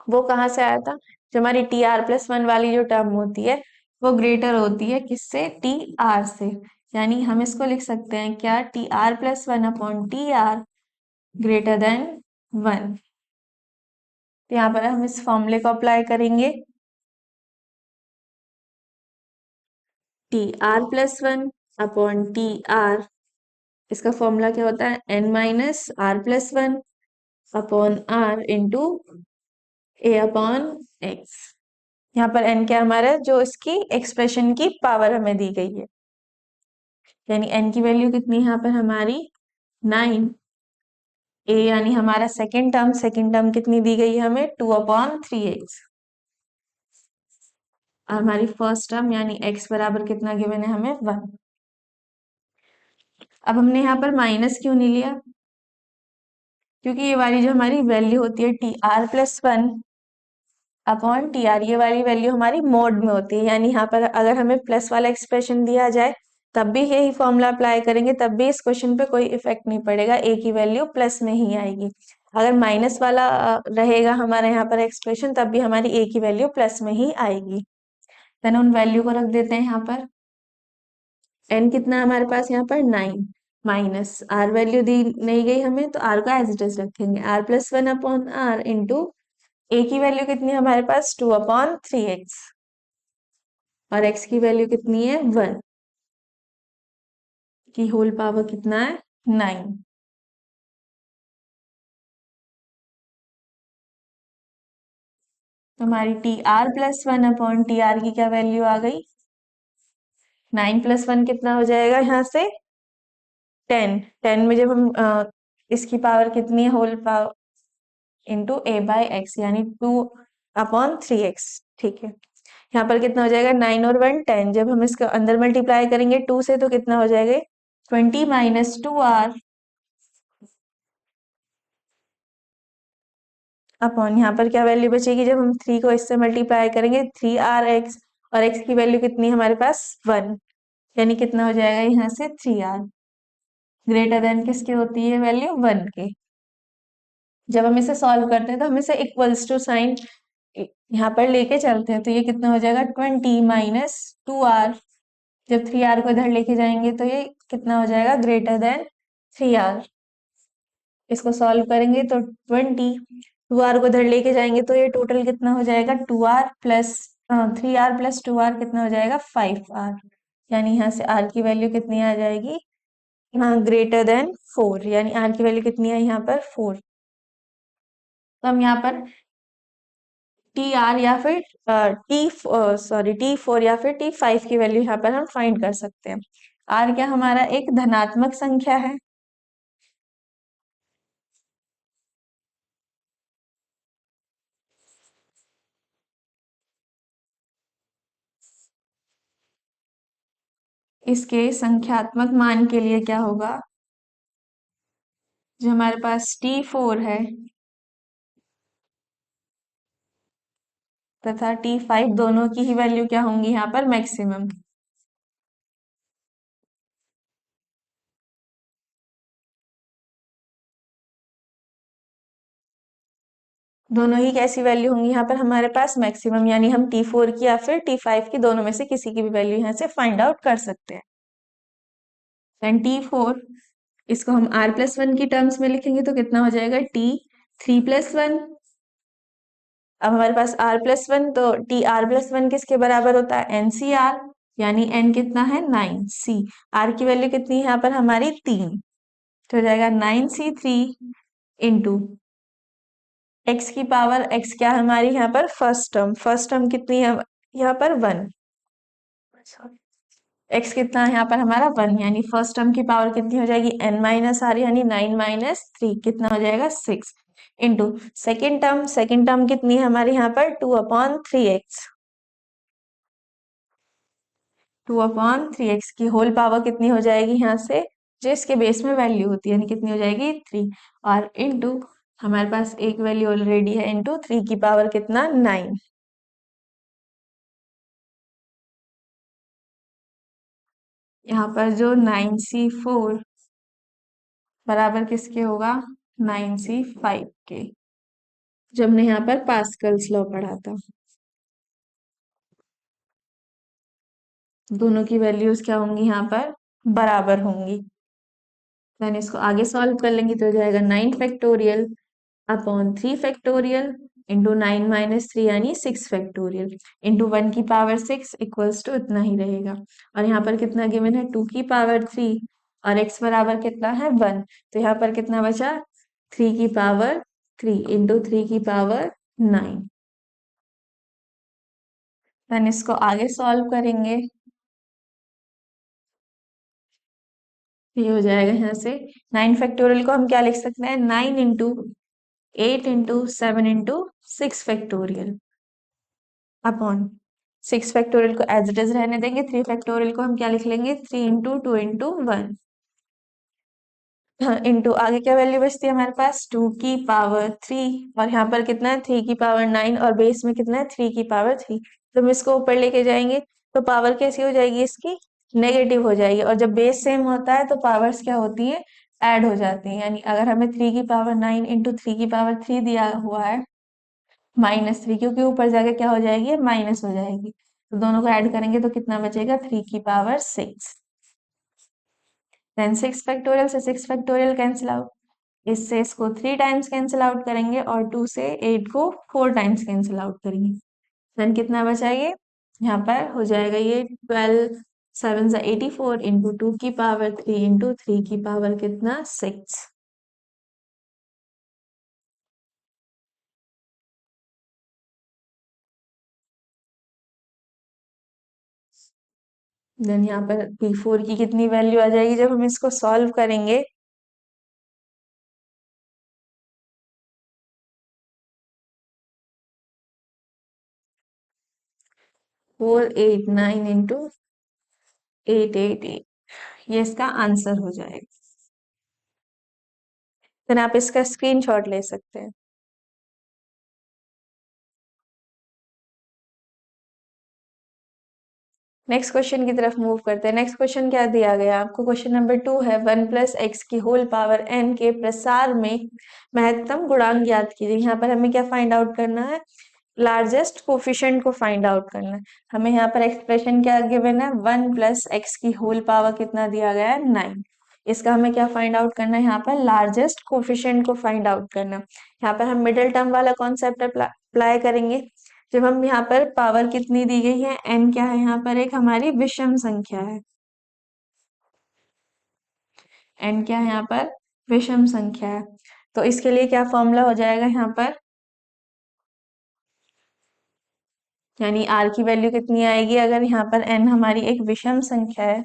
वो कहाँ से आया था, जो हमारी TR+1 वाली जो टर्म होती है वो ग्रेटर होती है किससे, TR से। यानी हम इसको लिख सकते हैं क्या, TR+1 upon TR greater than 1। तो यहाँ पर हम इस फॉर्मूले को अप्लाई करेंगे, TR+1 अपॉन TR, इसका फॉर्मूला क्या होता है, n-r+1 upon r into a upon x। यहाँ पर n क्या हमारा, जो इसकी एक्सप्रेशन की पावर हमें दी गई है, यानी n की वैल्यू कितनी है यहाँ पर हमारी, 9। a यानी हमारा सेकेंड टर्म कितनी दी गई है हमें, 2/3x। और हमारी फर्स्ट टर्म यानी x बराबर कितना गिवन है हमें, 1। अब हमने यहाँ पर माइनस क्यों नहीं लिया, क्योंकि ये वाली जो हमारी वैल्यू होती है TR+1 अपॉन TR, ये वाली वैल्यू हमारी मोड में होती है। यानी यहाँ पर अगर हमें प्लस वाला एक्सप्रेशन दिया जाए तब भी यही फॉर्मूला अप्लाई करेंगे, तब भी इस क्वेश्चन पे कोई इफेक्ट नहीं पड़ेगा, a की वैल्यू प्लस में ही आएगी। अगर माइनस वाला रहेगा हमारे यहाँ पर एक्सप्रेशन, तब भी हमारी a की वैल्यू प्लस में ही आएगी। देन उन वैल्यू को रख देते हैं यहाँ पर, n कितना है हमारे पास यहाँ पर, 9 माइनस r वैल्यू दी नहीं गई हमें, तो r का एज इट इज रखेंगे, r+1 upon r into a की वैल्यू कितनी है हमारे पास, 2/3x और x की वैल्यू कितनी है, 1। की होल पावर कितना है 9। तो हमारी TR+1 अपॉन TR की क्या वैल्यू आ गई, 9+1 कितना हो जाएगा यहाँ से 10। 10 में जब हम इसकी पावर कितनी है होल पावर इंटू a/x यानी 2/3x। ठीक है, यहाँ पर कितना हो जाएगा 9 और 1 10। जब हम इसको अंदर मल्टीप्लाई करेंगे 2 से तो कितना हो जाएगा 20 - 2r अपॉन यहाँ पर क्या वैल्यू बचेगी जब हम 3 को इससे मल्टीप्लाई करेंगे 3rx, और x की वैल्यू कितनी है हमारे पास 1, यानी कितना हो जाएगा यहाँ से 3r ग्रेटर देन किसके होती है वैल्यू 1 के। जब हम इसे सॉल्व करते हैं तो हम इसे इक्वल्स टू साइन यहाँ पर लेके चलते हैं, तो ये कितना हो जाएगा 20 - 2r। जब 3r को इधर लेके जाएंगे तो ये कितना हो जाएगा ग्रेटर देन 3r। इसको सॉल्व करेंगे तो 2r को इधर लेके जाएंगे तो ये टोटल कितना हो जाएगा 2r प्लस 3r+2r कितना हो जाएगा 5r। यानी यहाँ से r की वैल्यू कितनी आ जाएगी, हाँ ग्रेटर देन 4, यानी r की वैल्यू कितनी है यहाँ पर 4। तो हम यहाँ पर TR या फिर T4 या फिर T5 की वैल्यू यहाँ पर हम फाइंड कर सकते हैं। R क्या हमारा एक धनात्मक संख्या है, इसके संख्यात्मक मान के लिए क्या होगा, जो हमारे पास T4 है तथा T5 दोनों की ही वैल्यू क्या होंगी यहाँ पर मैक्सिमम। दोनों ही कैसी वैल्यू होंगी यहाँ पर हमारे पास मैक्सिमम, यानी हम T4 की या फिर T5 की दोनों में से किसी की भी वैल्यू यहाँ से फाइंड आउट कर सकते हैं। एंड T4 इसको हम R+1 की टर्म्स में लिखेंगे तो कितना हो जाएगा T3+1। अब हमारे पास R+1 तो TR+1 किसके बराबर होता है NCR, यानी n कितना है 9c। r की वैल्यू कितनी है यहाँ पर हमारी 3, तो हो जाएगा 9c3 इंटू x की पावर x क्या है हमारी यहाँ पर फर्स्ट टर्म कितनी है यहाँ पर 1, x कितना है यहाँ पर हमारा 1, यानी फर्स्ट टर्म की पावर कितनी हो जाएगी n-r यानी 9 - 3 कितना हो जाएगा 6 इंटू सेकेंड टर्म कितनी है हमारी यहाँ पर 2/3x। 2/3x की होल पावर कितनी हो जाएगी यहाँ से, जो इसके बेस में वैल्यू होती है, यानी कितनी हो जाएगी 3, और इंटू हमारे पास एक वैल्यू ऑलरेडी है इंटू 3 की पावर कितना 9। यहाँ पर जो 9c4 बराबर किसके होगा 9c5 के, जब हमने यहाँ पर पास्कल्स लॉ पढ़ा था। दोनों की वैल्यूज क्या होंगी यहाँ पर बराबर होंगी। देन इसको आगे सॉल्व कर लेंगे तो हो जाएगा 9 फैक्टोरियल अपॉन 3 फैक्टोरियल इंटू 9 - 3 यानी 6 फैक्टोरियल इंटू 1 की पावर 6 इक्वल्स टू इतना ही रहेगा। और यहाँ पर कितना गिवन है 2 की पावर 3 और x बराबर कितना है 1, तो यहाँ पर कितना बचा 3 की पावर 3 इंटू 3 की पावर 9। देन इसको आगे सॉल्व करेंगे, ये हो जाएगा यहाँ से 9 फैक्टोरियल को हम क्या लिख सकते हैं 9 × 8 × 7 × 6 फैक्टोरियल अपॉन 6 फैक्टोरियल को एज इट इज रहने देंगे, 3 फैक्टोरियल को हम क्या लिख लेंगे 3 × 2 × 1 इंटू आगे क्या वैल्यू बचती है हमारे पास 2 की पावर 3 और यहाँ पर कितना है 3 की पावर 9 और बेस में कितना है 3 की पावर 3। तो हम इसको ऊपर लेके जाएंगे तो पावर कैसी हो जाएगी इसकी नेगेटिव हो जाएगी, और जब बेस सेम होता है तो पावर्स क्या होती है ऐड हो जाती है। यानी अगर हमें 3 की पावर 9 इंटू 3 की पावर 3 दिया हुआ है -3, क्योंकि ऊपर जाके क्या हो जाएगी माइनस हो जाएगी, तो दोनों को ऐड करेंगे तो कितना बचेगा 3 की पावर 6। देन 6 फैक्टोरियल से 6 फैक्टोरियल कैंसिल आउट, इससे इसको 3 टाइम्स कैंसिल आउट करेंगे और 2 से 8 को 4 टाइम्स कैंसिल आउट करेंगे। देन कितना बचा ये यहाँ पर हो जाएगा ये 12 7 से 84 इंटू 2 की पावर 3 इंटू 3 की पावर कितना 6। देन यहाँ पर P4 की कितनी वैल्यू आ जाएगी जब हम इसको सॉल्व करेंगे। 489 इंटू 888, ये इसका आंसर हो जाएगा। देन आप इसका स्क्रीनशॉट ले सकते हैं। नेक्स्ट क्वेश्चन की तरफ मूव करते हैं। नेक्स्ट क्वेश्चन क्या दिया गया आपको? क्वेश्चन नंबर 2 है 1 + x की होल पावर n के प्रसार में महत्तम गुणांक ज्ञात कीजिए। यहाँ पर हमें क्या फाइंड आउट करना है? लार्जेस्ट कोफिशिएंट को फाइंड आउट करना है। हमें यहाँ पर एक्सप्रेशन क्या गिवन है? 1 + x की होल पावर कितना दिया गया है? 9। इसका हमें क्या फाइंड आउट करना है? यहाँ पर लार्जेस्ट कोफिशिएंट को फाइंड आउट करना है। यहाँ पर हम मिडिल टर्म वाला कॉन्सेप्ट अप्लाई करेंगे। जब हम यहाँ पर पावर कितनी दी गई है? n क्या है? यहाँ पर एक हमारी विषम संख्या है। n क्या है यहाँ पर? विषम संख्या है। तो इसके लिए क्या फॉर्मूला हो जाएगा यहाँ पर? यानी r की वैल्यू कितनी आएगी अगर यहाँ पर n हमारी एक विषम संख्या है?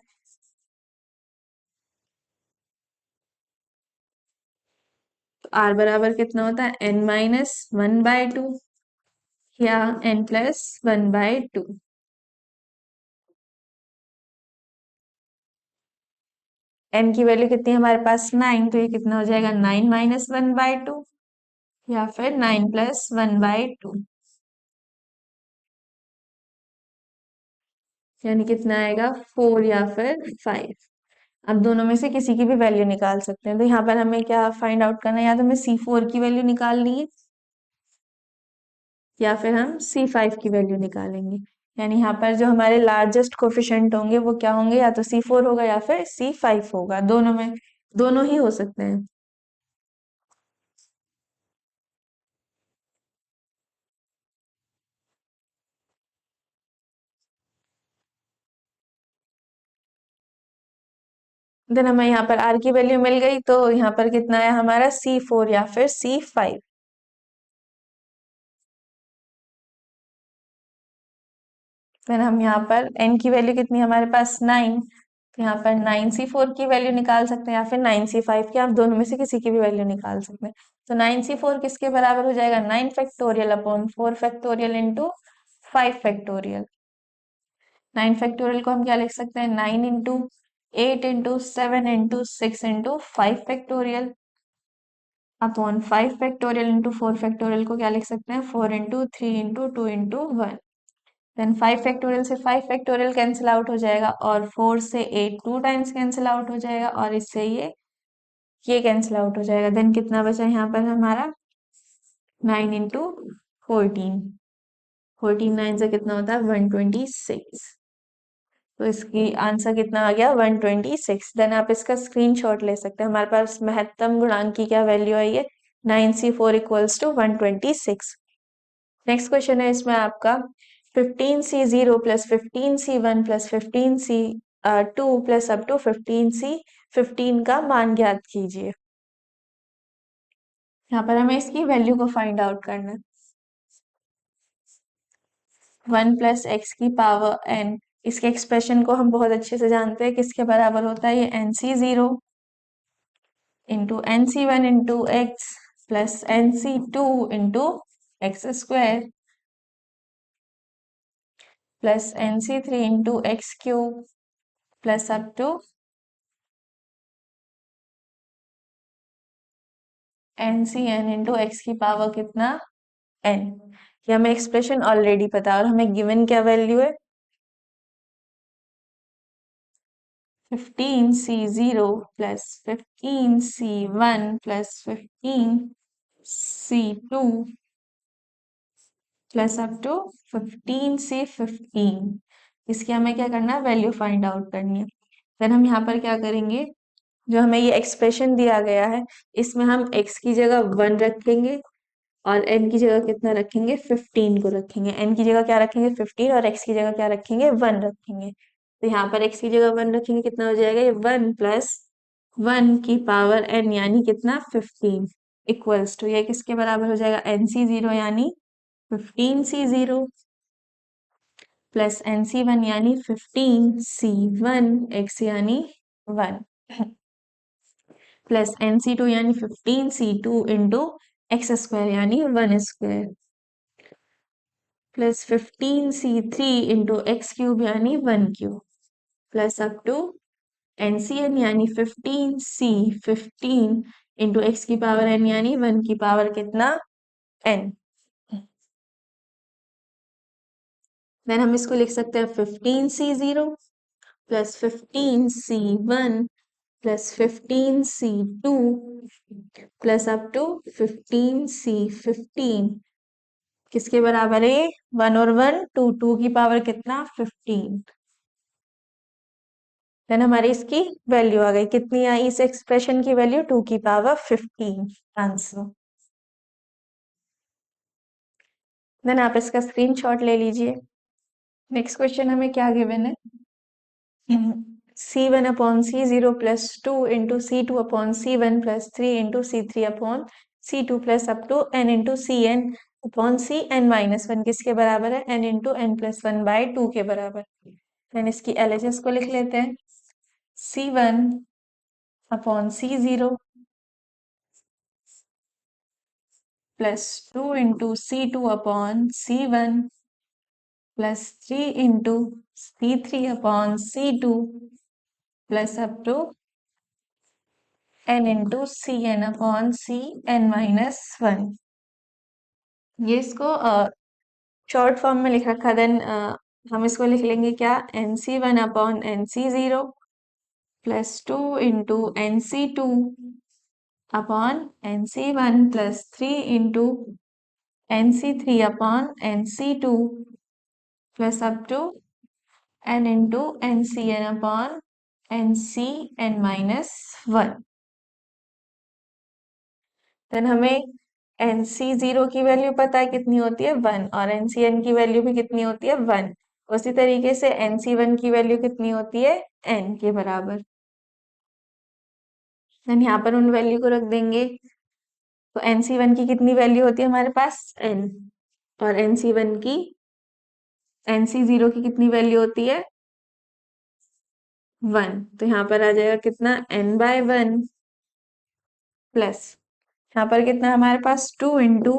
तो r बराबर कितना होता है? n-1/2 या n+1/2। n की वैल्यू कितनी है हमारे पास? 9, तो ये कितना हो जाएगा? 9-1/2 या फिर 9+1/2, यानी कितना आएगा? 4 या फिर 5। अब दोनों में से किसी की भी वैल्यू निकाल सकते हैं। तो यहाँ पर हमें क्या फाइंड आउट करना है? या तो हमें C4 की वैल्यू निकालनी है या फिर हम C5 की वैल्यू निकालेंगे। यानी यहाँ पर जो हमारे लार्जेस्ट कोफिशिएंट होंगे वो क्या होंगे? या तो C4 होगा या फिर C5 होगा। दोनों में दोनों ही हो सकते हैं। देन हमें यहाँ पर R की वैल्यू मिल गई, तो यहाँ पर कितना है हमारा? C4 या फिर C5। फिर हम यहाँ पर n की वैल्यू कितनी है हमारे पास? 9। तो यहाँ पर 9C4 की वैल्यू निकाल सकते हैं या फिर 9C5 की, आप दोनों में से किसी की भी वैल्यू निकाल सकते हैं। तो 9C4 किसके बराबर हो जाएगा? 9 factorial upon 4 factorial into 5 factorial. 9 factorial को हम क्या लिख सकते हैं? 9 into 8 into 7 into 6 into 5 factorial upon 5 factorial into 4 factorial को क्या लिख सकते हैं? 4 into 3 into 2 into 1। Then 5 factorial से 5 फैक्टोरियल कैंसिल आउट हो जाएगा और 4 से 8 2 टाइम्स कैंसिल आउट हो जाएगा और इससे ये कैंसिल आउट हो जाएगा। देन कितना बचा यहाँ पर हमारा? 9 इंटू 14। 14 9 से कितना होता है? 126। तो इसकी आंसर कितना आ गया? 126। देन आप इसका स्क्रीनशॉट ले सकते हैं। हमारे पास महत्तम गुणांक की क्या वैल्यू आई है? 9C4 equals to 126। Next question है इसमें आपका 15C0 plus 15C1 plus 15C2 plus up to 15C15 का मान ज्ञात कीजिए। यहाँ पर हमें इसकी वैल्यू को फाइंड आउट करना है। 1 + x की पावर n, इसके एक्सप्रेशन को हम बहुत अच्छे से जानते हैं, किसके बराबर होता है? ये nC0 into nC1 into x plus nC2 into x² plus nC3 into x³ plus up to NCn into x की पावर कितना? n। ये हमें एक्सप्रेशन ऑलरेडी पता है और हमें गिवन क्या वैल्यू है? 15C0 plus 15C1 plus 15C2 plus up to 15C15। इसकी हमें क्या करना है? वैल्यू फाइंड आउट करनी है। फिर हम यहाँ पर क्या करेंगे? जो हमें ये एक्सप्रेशन दिया गया है इसमें हम x की जगह 1 रखेंगे और n की जगह कितना रखेंगे? 15 को रखेंगे। n की जगह क्या रखेंगे? 15 और x की जगह क्या रखेंगे? 1 रखेंगे। तो यहाँ पर x की जगह 1 रखेंगे, कितना हो जाएगा ये 1 प्लस 1 की पावर n यानी कितना 15 इक्वल्स टू ये किसके बराबर हो जाएगा nc0 यानी 15c0 प्लस nc1 यानी 15c1 x यानी 1 प्लस nc2 यानी 15c2 इंटू एक्स स्क्वायर यानी 1 square plus 15c3 into x cube यानी 1 cube plus up to NCN यानी 15c 15 इंटू एक्स की पावर n यानी 1 की पावर कितना n। देन हम इसको लिख सकते हैं 15c0 plus 15c1 plus 15c2 plus up to 15c15 किसके बराबर है 1 और 1 2 2 की पावर कितना 15। देन हमारी इसकी वैल्यू आ गई, कितनी आई इस एक्सप्रेशन की वैल्यू 2 की पावर 15 आंसर। देन आप इसका स्क्रीनशॉट ले लीजिए। नेक्स्ट क्वेश्चन हमें क्या गिवन है C1 upon C0 plus 2 into C2 upon C1 plus 3 into C3 upon C2 plus up to n into Cn upon Cn minus 1 किसके बराबर है n into n plus 1 by 2 के बराबर। देन इसकी LHS को लिख लेते हैं C1 upon C0 plus 2 into C2 upon C1 plus 3 into C3 upon C2 plus up to n into Cn upon Cn minus 1। ये इसको शॉर्ट फॉर्म में लिख रखा। देन हम इसको लिख लेंगे क्या nc1 upon nc0 plus 2 into nc2 upon nc1 plus 3 into nc3 upon nc2 plus up to n into ncn upon ncn minus 1। Then हमें nc0 की वैल्यू पता है कितनी होती है 1 और ncn की वैल्यू भी कितनी होती है 1। उसी तरीके से nc1 की वैल्यू कितनी होती है n के बराबर। देन यहाँ पर उन वैल्यू को रख देंगे तो nc1 की कितनी वैल्यू होती है हमारे पास n और nc1 की nc0 की कितनी वैल्यू होती है 1। तो यहाँ पर आ जाएगा कितना n/1 प्लस यहाँ पर कितना हमारे पास 2 इंटू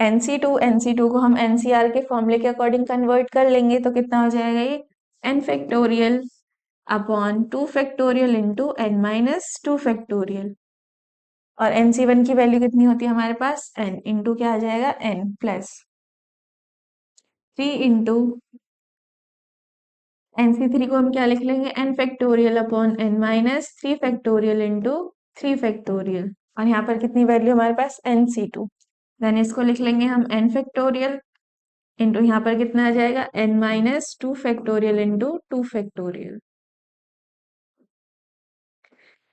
nc2 को हम ncr के फॉर्मूले के अकॉर्डिंग कन्वर्ट कर लेंगे तो कितना हो जाएगा ये n factorial upon 2 factorial into n minus 2 factorial और nc1 की वैल्यू कितनी होती है हमारे पास n इंटू क्या आ जाएगा n प्लस 3 इंटू nc3 को हम क्या लिख लेंगे n factorial upon n minus 3 factorial into 3 factorial और यहाँ पर कितनी वैल्यू हमारे पास nc2। देन इसको लिख लेंगे हम n फैक्टोरियल इंटू यहाँ पर कितना आ जाएगा n minus 2 factorial into 2 factorial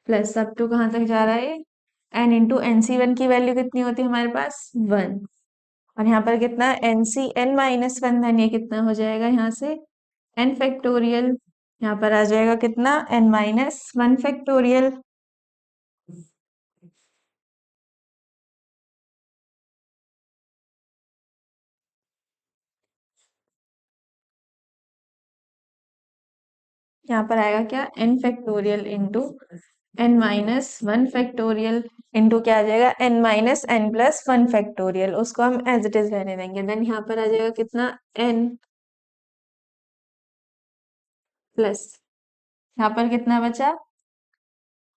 plus up to कहाँ तक जा रहा है n इंटू nc1 की वैल्यू कितनी होती है हमारे पास 1 और यहाँ पर कितना ncn माइनस 1। देन ये कितना हो जाएगा यहाँ से n फैक्टोरियल यहाँ पर आ जाएगा कितना n माइनस 1 फैक्टोरियल यहाँ पर आएगा क्या n factorial into n minus 1 factorial into क्या आ जाएगा n minus n plus 1 factorial उसको हम एज इट इज रहने देंगे। देन यहाँ पर आ जाएगा कितना n प्लस यहाँ पर कितना बचा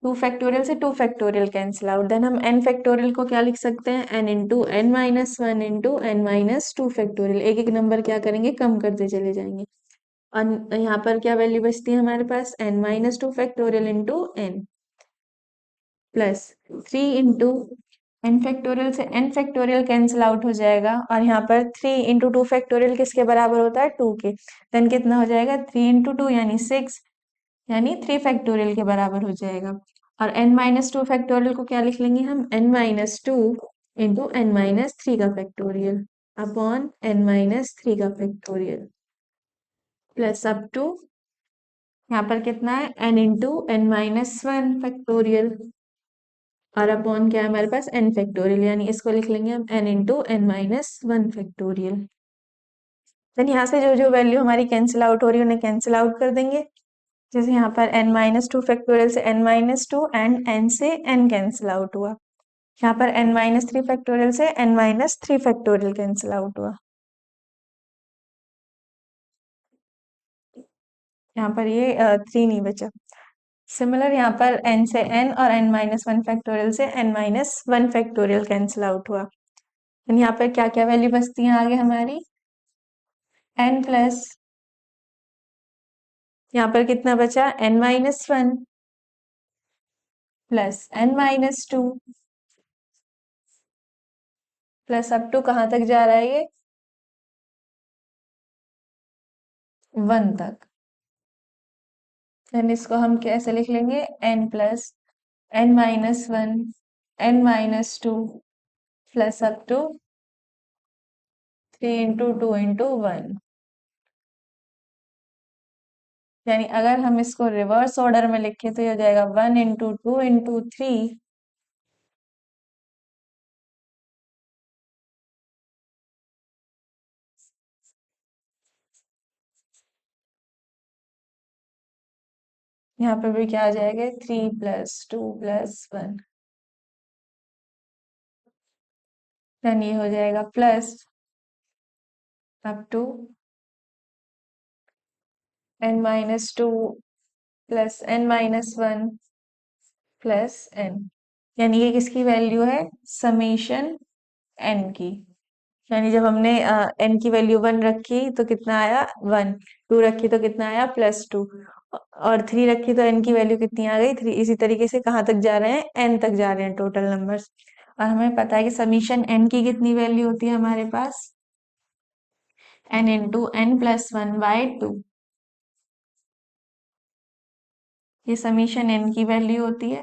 2 फैक्टोरियल से 2 फैक्टोरियल कैंसिल आउट। देन हम n फैक्टोरियल को क्या लिख सकते हैं n into n minus 1 into n minus 2 factorial. एक एक नंबर क्या करेंगे कम करते चले जाएंगे और यहाँ पर क्या वैल्यू बचती है हमारे पास n minus 2 factorial into n plus 3 into n factorial से n फैक्टोरियल कैंसिल आउट हो जाएगा और यहाँ पर 3 इंटू 2 फैक्टोरियल किसके बराबर होता है 2 के। देन कितना हो जाएगा 3 इंटू 2 यानी 6 यानी 3 फैक्टोरियल के बराबर हो जाएगा और n माइनस 2 फैक्टोरियल को क्या लिख लेंगे हम n minus 2 into n minus 3 का फैक्टोरियल अपॉन n माइनस 3 का फैक्टोरियल प्लस अप टू यहाँ पर कितना है n into N minus one factorial, और अपॉन क्या है हमारे पास n फैक्टोरियल, यानी इसको लिख लेंगे हम n into N minus one factorial. Then यहाँ से जो जो वैल्यू हमारी कैंसिल आउट हो रही है उन्हें कैंसिल आउट कर देंगे। जैसे यहाँ पर n माइनस टू फैक्टोरियल से n minus to and n से n कैंसिल आउट हुआ। यहाँ पर n माइनस थ्री फैक्टोरियल से n minus three factorial cancel out हुआ। यहाँ पर ये थ्री नहीं बचा। सिमिलर यहाँ पर n से n और n माइनस वन फैक्टोरियल से n minus one factorial cancel out हुआ। यहाँ पर क्या क्या वैल्यू बचती है आगे हमारी, n प्लस, यहाँ पर कितना बचा n minus one plus n minus two plus up to कहाँ तक जा रहा है ये, वन तक। देन इसको हम कैसे लिख लेंगे, n plus n minus one n minus two plus up to three into two into one. यानी अगर हम इसको रिवर्स ऑर्डर में लिखें तो ये हो जाएगा one into two into three यहाँ पे भी क्या आ जाएगा, three plus two plus one. Then ये हो जाएगा plus up to n minus two plus n minus one plus n। यानी ये किसकी वैल्यू है, समेशन n की। यानी जब हमने n की वैल्यू वन रखी तो कितना आया वन, टू रखी तो कितना आया प्लस टू, और थ्री रखी तो n की वैल्यू कितनी आ गई थ्री। इसी तरीके से कहाँ तक जा रहे हैं, n तक जा रहे हैं टोटल नंबर्स। और हमें पता है कि समीशन n की कितनी वैल्यू होती है हमारे पास, n into n plus one by two. ये समीशन n की वैल्यू होती है।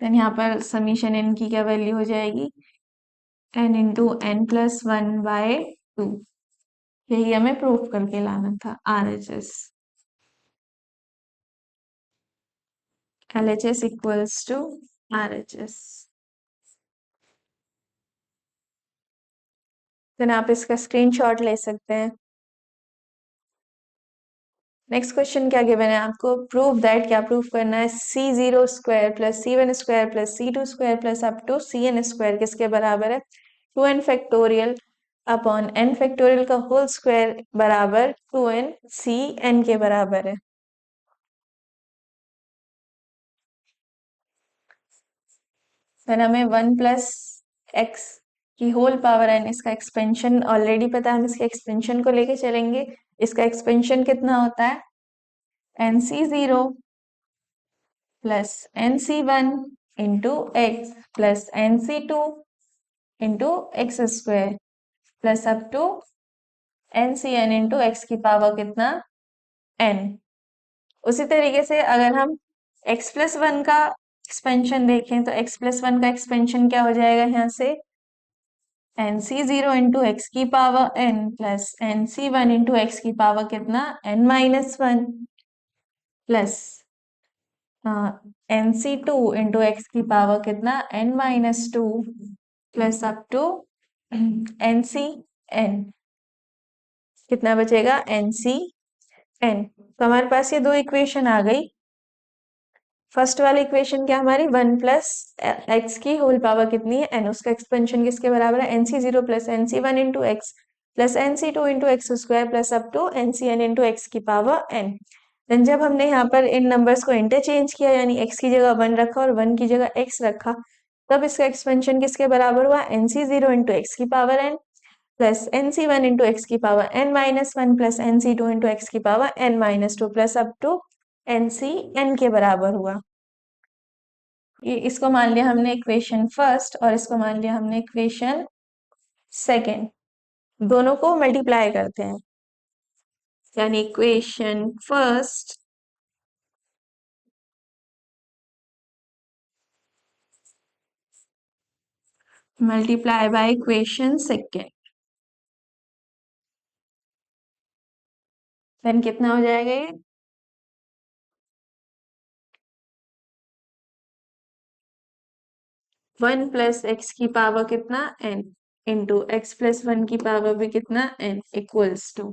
देन यहाँ पर समीशन n की क्या वैल्यू हो जाएगी, n into n plus one by two. यही हमें प्रूफ करके लाना था, RHS। LHS equals to RHS। Then आप इसका स्क्रीनशॉट ले सकते हैं। नेक्स्ट क्वेश्चन क्या गिवन है आपको, प्रूव दैट, क्या प्रूफ करना है, C0 square plus C1 square plus C2 square plus up to CN square किसके बराबर है, 2n factorial upon n factorial का होल स्क्वायर बराबर 2n CN के बराबर है। फिर हमें वन प्लस एक्स की होल पावर n, इसका एक्सपेंशन ऑलरेडी पता है, हम इसके एक्सपेंशन को लेके चलेंगे। इसका एक्सपेंशन कितना होता है, NC0 plus NC1 into x plus NC2 into x square plus up to NCN into x की पावर कितना, n। उसी तरीके से अगर हम x प्लस वन का एक्सपेंशन देखें तो x प्लस वन का एक्सपेंशन क्या हो जाएगा यहाँ से, NC0 इंटू एक्स की power n plus NC1 into x की पावर कितना, n minus one plus NC2 into x की पावर कितना, n minus two plus up to NCN। कितना बचेगा, NCN। तो हमारे पास ये दो इक्वेशन आ गई। फर्स्ट वाली इक्वेशन क्या हमारी, वन प्लस एक्स की होल पावर कितनी है, n, उसका एक्सपेंशन किसके बराबर है, NC0 plus NC1 into x plus NC2 into x square plus up to NCN into x की पावर n। देन जब हमने यहाँ पर इन नंबर्स को इंटरचेंज किया, यानी x की जगह वन रखा और वन की जगह x रखा, तब इसका एक्सपेंशन किसके बराबर हुआ, NC0 इंटू एक्स की power n plus NC1 into x की power n minus one plus NC2 into x की power n minus two plus up to NCN के बराबर हुआ। ये इसको मान लिया हमने इक्वेशन फर्स्ट और इसको मान लिया हमने इक्वेशन सेकेंड। दोनों को मल्टीप्लाई करते हैं, यानी equation first multiply by equation second. Then कितना हो जाएगा ये? 1 प्लस एक्स की पावर कितना n इंटू एक्स प्लस 1 की पावर भी कितना n equals to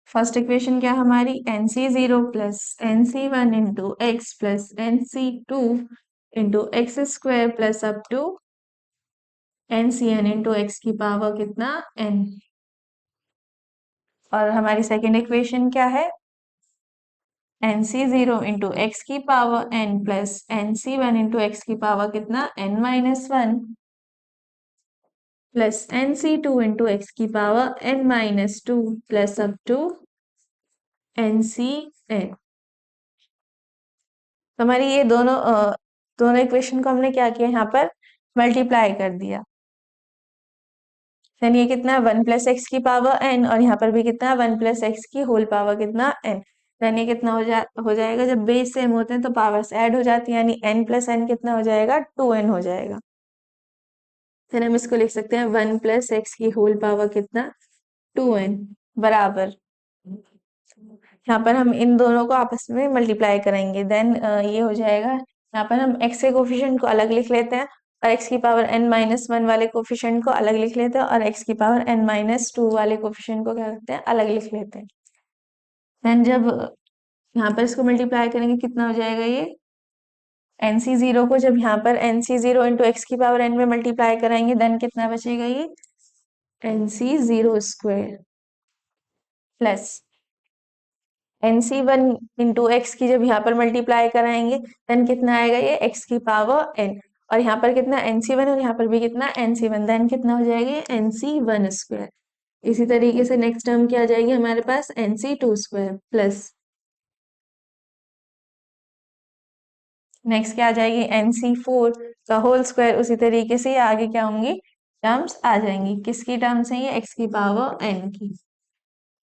first equation क्या हमारी nc0 plus nc1 into x plus nc2 into x square plus up to ncn into x की पावर कितना n। और हमारी सेकेंड इक्वेशन क्या है nc0 इंटू एक्स की power n plus nc1 into x की पावर कितना n minus one plus nc2 into x की power n minus two plus up to ncn। तो हमारी ये दोनों इक्वेशन को हमने क्या किया यहाँ पर मल्टीप्लाई कर दिया। यानी ये कितना 1 प्लस एक्स की पावर n और यहाँ पर भी कितना 1 प्लस एक्स की होल पावर कितना n। यानी ये कितना हो जाएगा जब बेस सेम होते हैं तो पावर्स ऐड हो जाती है यानी n प्लस n कितना हो जाएगा 2n हो जाएगा। फिर हम इसको लिख सकते हैं 1 प्लस एक्स की होल पावर कितना 2n बराबर। यहाँ पर हम इन दोनों को आपस में मल्टीप्लाई करेंगे देन ये हो जाएगा। यहाँ पर हम x के कोफिशिएंट को अलग लिख लेते हैं और x की पावर n माइनस वन वाले कोफिशिएंट को अलग लिख लेते हैं और x की पावर n माइनस टू वाले कोफिशिएंट को क्या करते हैं अलग लिख लेते हैं। देन जब यहाँ पर इसको मल्टीप्लाई करेंगे कितना हो जाएगा ये nc0 को जब यहाँ पर nc0 इंटू एक्स की पावर n में मल्टीप्लाई कराएंगे देन कितना बचेगा ये nc0 square plus nc1 into x की जब यहाँ पर मल्टीप्लाई कराएंगे देन कितना आएगा ये x की पावर n और यहाँ पर कितना nc1 और यहाँ पर भी कितना nc1 देन कितना हो जाएगा ये nc1 स्क्वायर। इसी तरीके से नेक्स्ट टर्म क्या आ जाएगी हमारे पास nc2 स्क्वायर प्लस नेक्स्ट क्या आ जाएगी nc4 का होल स्क्वायर। उसी तरीके से ये आगे क्या होंगी टर्म्स आ जाएंगी किसकी टर्म्स है ये x की पावर n की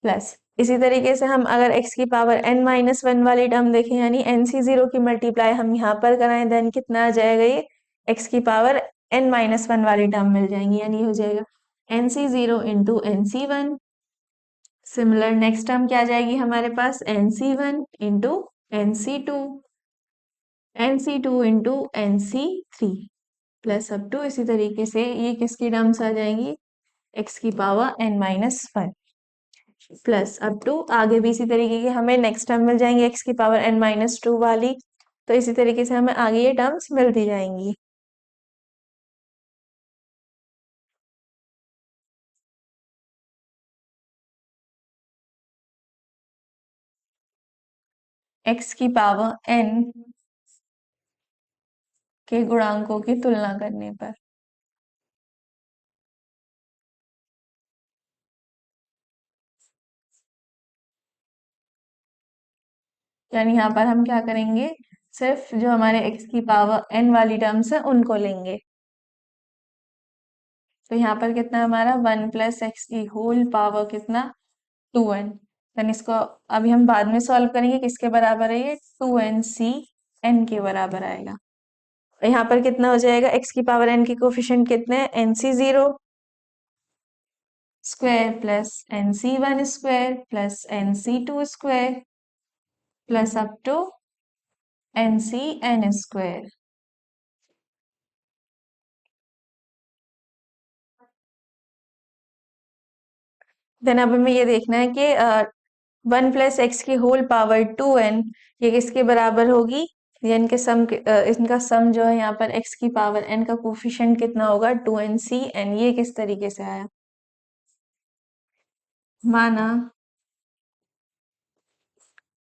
प्लस इसी तरीके से हम अगर x की पावर n माइनस वन वाली टर्म देखें यानी nc0 की मल्टीप्लाई हम यहाँ पर कराएं देन कितना आ जाएगा ये x की पावर n माइनस वन वाली टर्म मिल जाएंगी यानी ये हो जाएगा nc0 into nc1। Similar next term क्या आ जाएगी हमारे पास nc1 into nc2 nc2 into nc3 plus up to इसी तरीके से ये किसकी टर्म्स आ जाएंगी x की power n minus one plus up to आगे भी इसी तरीके के हमें नेक्स्ट टर्म मिल जाएंगे x की पावर n माइनस टू वाली। तो इसी तरीके से हमें आगे ये टर्म्स मिलती जाएंगी। x की पावर n के गुणांकों की तुलना करने पर यानी यहाँ पर हम क्या करेंगे सिर्फ जो हमारे x की पावर n वाली टर्म्स है उनको लेंगे। तो यहाँ पर कितना हमारा 1 प्लस एक्स की होल पावर कितना 2n। देन इसको अभी हम बाद में सॉल्व करेंगे किसके बराबर है ये 2nc n के बराबर आएगा। यहाँ पर कितना हो जाएगा x की पावर n के कोफिशिएंट कितने हैं nc0 square plus nc1 square plus nc2 square plus up to ncn square. Then अब हमें ये देखना है कि 1 प्लस एक्स की होल पावर 2n ये किसके बराबर होगी। ये इनके इनका सम जो है यहाँ पर x की पावर n का कोफिशिएंट कितना होगा 2nc n। ये किस तरीके से आया माना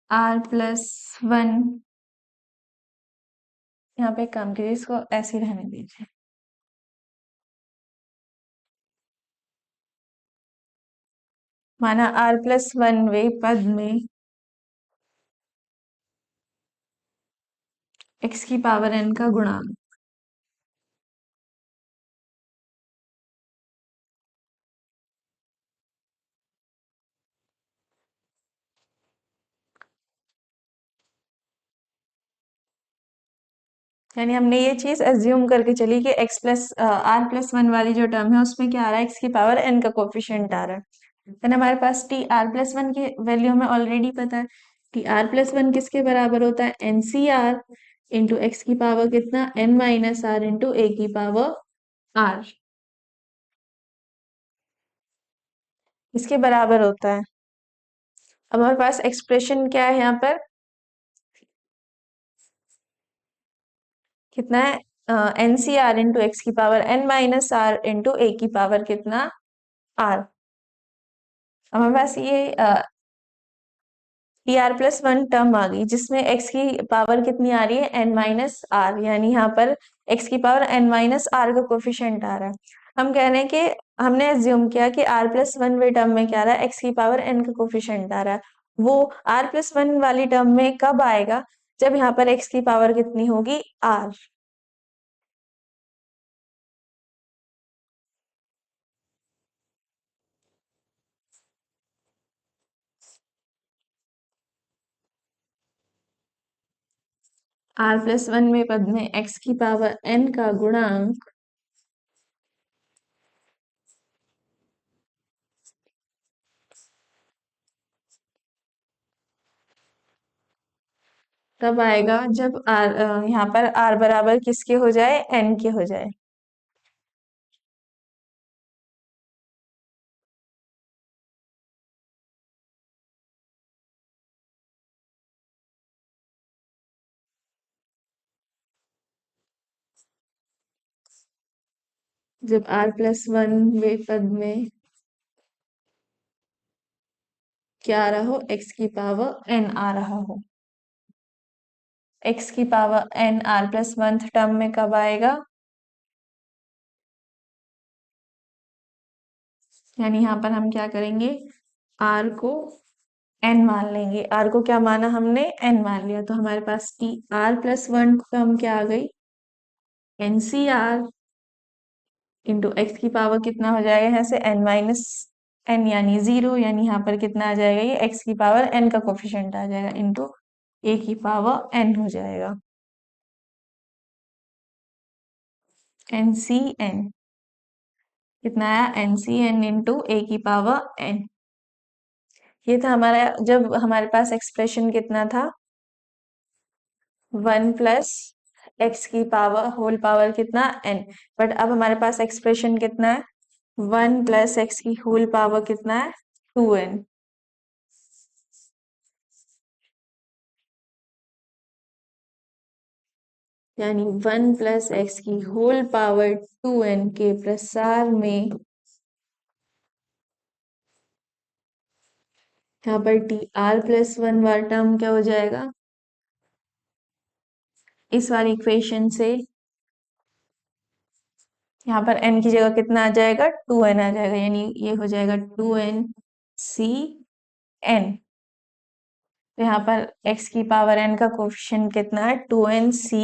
r प्लस वन यहाँ पे एक काम कीजिए इसको ऐसे ही रहने दीजिए। माना r प्लस वन वे पद में x की पावर n का गुणांक यानी हमने ये चीज एज्यूम करके चली कि x plus r plus one वाली जो टर्म है उसमें क्या आ रहा है x की पावर n का कोफिशिएंट आ रहा है। देन हमारे पास टी आर प्लस वन की वैल्यू हमें ऑलरेडी पता है। टी आर प्लस वन किसके बराबर होता है? N C R into x की पावर कितना? एन माइनस आर इंटू ए की पावर आर। इसके बराबर होता है। अब हमारे पास एक्सप्रेशन क्या है यहाँ पर? कितना है? N C R into x की power N minus are into ए की पावर कितना? आर। हमारे पास ये T are plus one term आ गई जिसमें एक्स की पावर कितनी आ रही है? एन माइनस आर, यानी यहाँ पर एक्स की पावर एन माइनस आर का कोफिशिएंट आ रहा है। हम कह रहे हैं कि हमने एज्यूम किया कि आर प्लस वन वे टर्म में क्या आ रहा है? एक्स की पावर एन का कोफिशिएंट आ रहा है। वो आर प्लस वन वाली टर्म में कब आएगा? जब यहाँ पर एक्स की पावर कितनी होगी? आर। आर प्लस वन में पद में एक्स की पावर एन का गुणांक तब आएगा जब आर यहाँ पर आर बराबर किसके हो जाए? एन के हो जाए। जब आर प्लस वन वे पद में क्या आ रहा हो? एक्स की पावर एन आ रहा हो। एक्स की power n r plus one term में कब आएगा? यानी यहाँ पर हम क्या करेंगे? आर को एन मान लेंगे। आर को क्या माना हमने? एन मान लिया। तो हमारे पास T are plus one term क्या आ गई? N C R into x की पावर कितना हो जाएगा यहाँ से? एन माइनस एन यानी जीरो, यानी यहाँ पर कितना आ जाएगा? ये एक्स की पावर एन का कोफिशिएंट आ जाएगा इंटू ए की पावर एन हो जाएगा। एन सी एन कितना आया? एन सी एन इंटू ए की पावर एन। ये था हमारा, जब हमारे पास एक्सप्रेशन कितना था? वन प्लस एक्स की पावर होल पावर कितना? एन। बट अब हमारे पास एक्सप्रेशन कितना है? वन प्लस एक्स की होल पावर कितना है? Two n. यानी वन प्लस एक्स की होल पावर टू एन के प्रसार में यहाँ पर टी आर प्लस वन वाला टर्म क्या हो जाएगा? इस वाली इक्वेशन से यहाँ पर n की जगह कितना आ जाएगा? टू एन आ जाएगा, यानी ये हो जाएगा टू एन सी एन। तो यहाँ पर x की पावर n का कोफिशिएंट कितना है? Two n c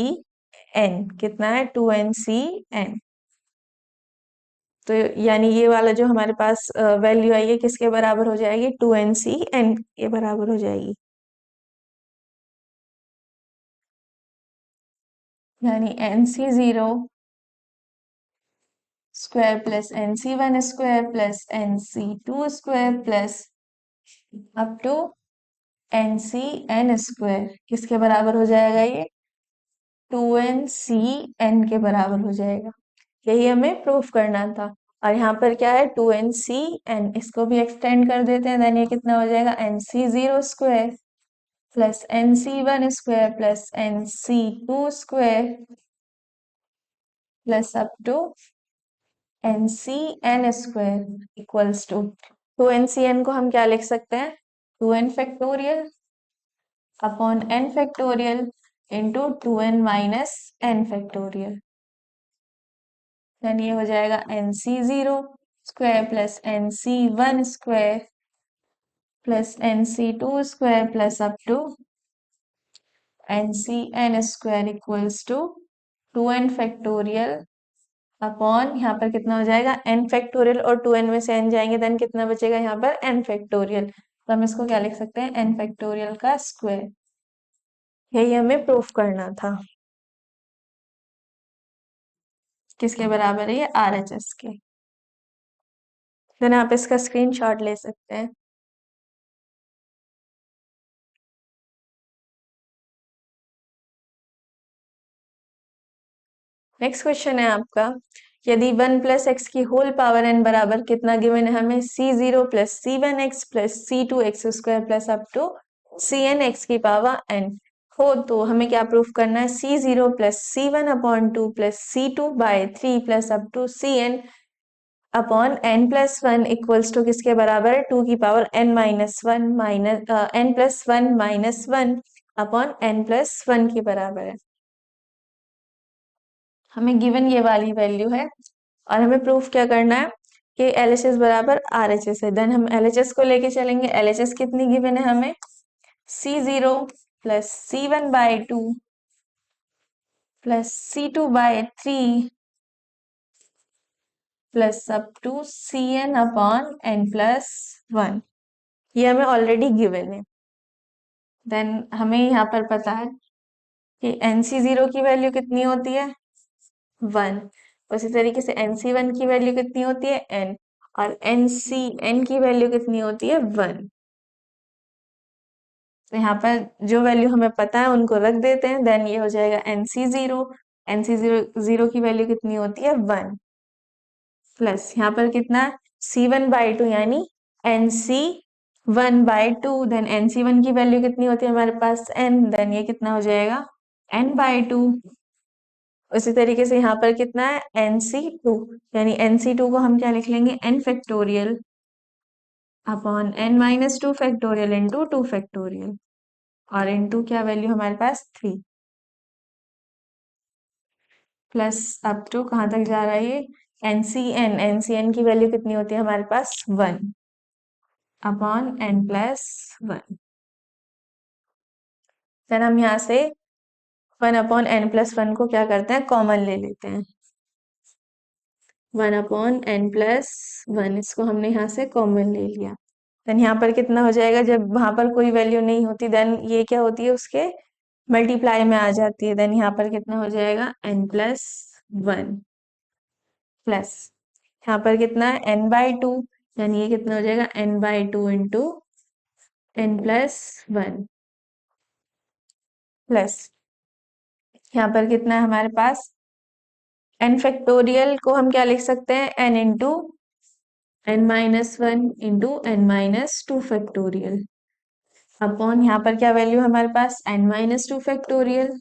n. कितना है? Two n c n. तो यानी ये वाला जो हमारे पास वैल्यू आई है किसके बराबर हो जाएगी? टू एन सी एन के बराबर हो जाएगी। यानी n c zero square plus n c one square plus n c two square plus up to n c n square किसके बराबर हो जाएगा? ये टू एन सी एन के बराबर हो जाएगा। यही हमें प्रूफ करना था। और यहाँ पर क्या है? टू एन सी एन, इसको भी एक्सटेंड कर देते हैं। देन ये कितना हो जाएगा? N c zero square plus n c one square plus n c two square plus up to n c n square equals to n c n को हम क्या लिख सकते हैं? Two n factorial upon n factorial into two n minus n factorial. यानी ये हो जाएगा n c zero square plus n c one square plus n c two square plus up to n c n square equals to n factorial upon यहाँ पर कितना हो जाएगा? N factorial, और टू एन में से एन जाएंगे then कितना बचेगा यहाँ पर? N factorial. तो हम इसको क्या लिख सकते हैं? एन फैक्टोरियल का स्क्वायर। यही हमें प्रूफ करना था। किसके बराबर है ये? आर एच एस के। देन आप इसका स्क्रीनशॉट ले सकते हैं। नेक्स्ट क्वेश्चन है आपका, यदि 1 प्लस एक्स की होल पावर n बराबर कितना गिवन है हमें, c0 plus c1x plus c2x square plus up to cn x की पावर n हो, तो हमें क्या प्रूफ करना है, c0 plus c1 upon 2 plus c2 by 3 plus up to cn upon n plus 1 equals to किसके बराबर है, 2 की power n minus one minus n plus 1 minus 1 upon n plus 1 के बराबर है। हमें गिवन ये वाली वैल्यू है और हमें प्रूफ क्या करना है कि LHS बराबर RHS है। देन हम LHS को लेके चलेंगे। LHS कितनी गिवन है हमें, C0 plus C1 by 2 plus C2 by 3 plus up to Cn upon n plus 1, ये हमें ऑलरेडी गिवन है। देन हमें यहाँ पर पता है कि NC0 की वैल्यू कितनी होती है, 1। उसी तरीके से NC1 की वैल्यू कितनी होती है, n, और NCn की वैल्यू कितनी होती है, 1। तो यहाँ पर जो वैल्यू हमें पता है उनको रख देते हैं। देन ये हो जाएगा NC0, NC0 की वैल्यू कितनी होती है, 1, प्लस यहाँ पर कितना है, C1 बाई 2 यानी NC1 बाई 2। देन NC1 की वैल्यू कितनी होती है हमारे पास, n। देन ये कितना हो जाएगा, n बाई 2। उसी तरीके से यहाँ पर कितना है, NC2, यानी NC2 को हम क्या लिख लेंगे, n factorial upon n minus 2 factorial into 2 factorial, और इंटू क्या वैल्यू हमारे पास, 3, प्लस अप टू कहाँ तक जा रहा है ये, NCn की वैल्यू कितनी होती है हमारे पास, 1 अपॉन n प्लस 1। देन हम यहाँ से 1 अपॉन n प्लस 1 को क्या करते हैं, कॉमन ले लेते हैं। 1 अपॉन n प्लस 1 इसको हमने यहाँ से कॉमन ले लिया। देन यहाँ पर कितना हो जाएगा, जब वहां पर कोई वैल्यू नहीं होती देन ये क्या होती है, उसके मल्टीप्लाई में आ जाती है। देन यहाँ पर कितना हो जाएगा, n प्लस 1 प्लस यहाँ पर कितना है, n बाई 2, यानी ये कितना हो जाएगा, n by 2 into n plus 1 plus यहाँ पर कितना है हमारे पास, n फैक्टोरियल को हम क्या लिख सकते हैं, n into n minus 1 into n minus 2 factorial upon यहाँ पर क्या वैल्यू है हमारे पास, n minus 2 factorial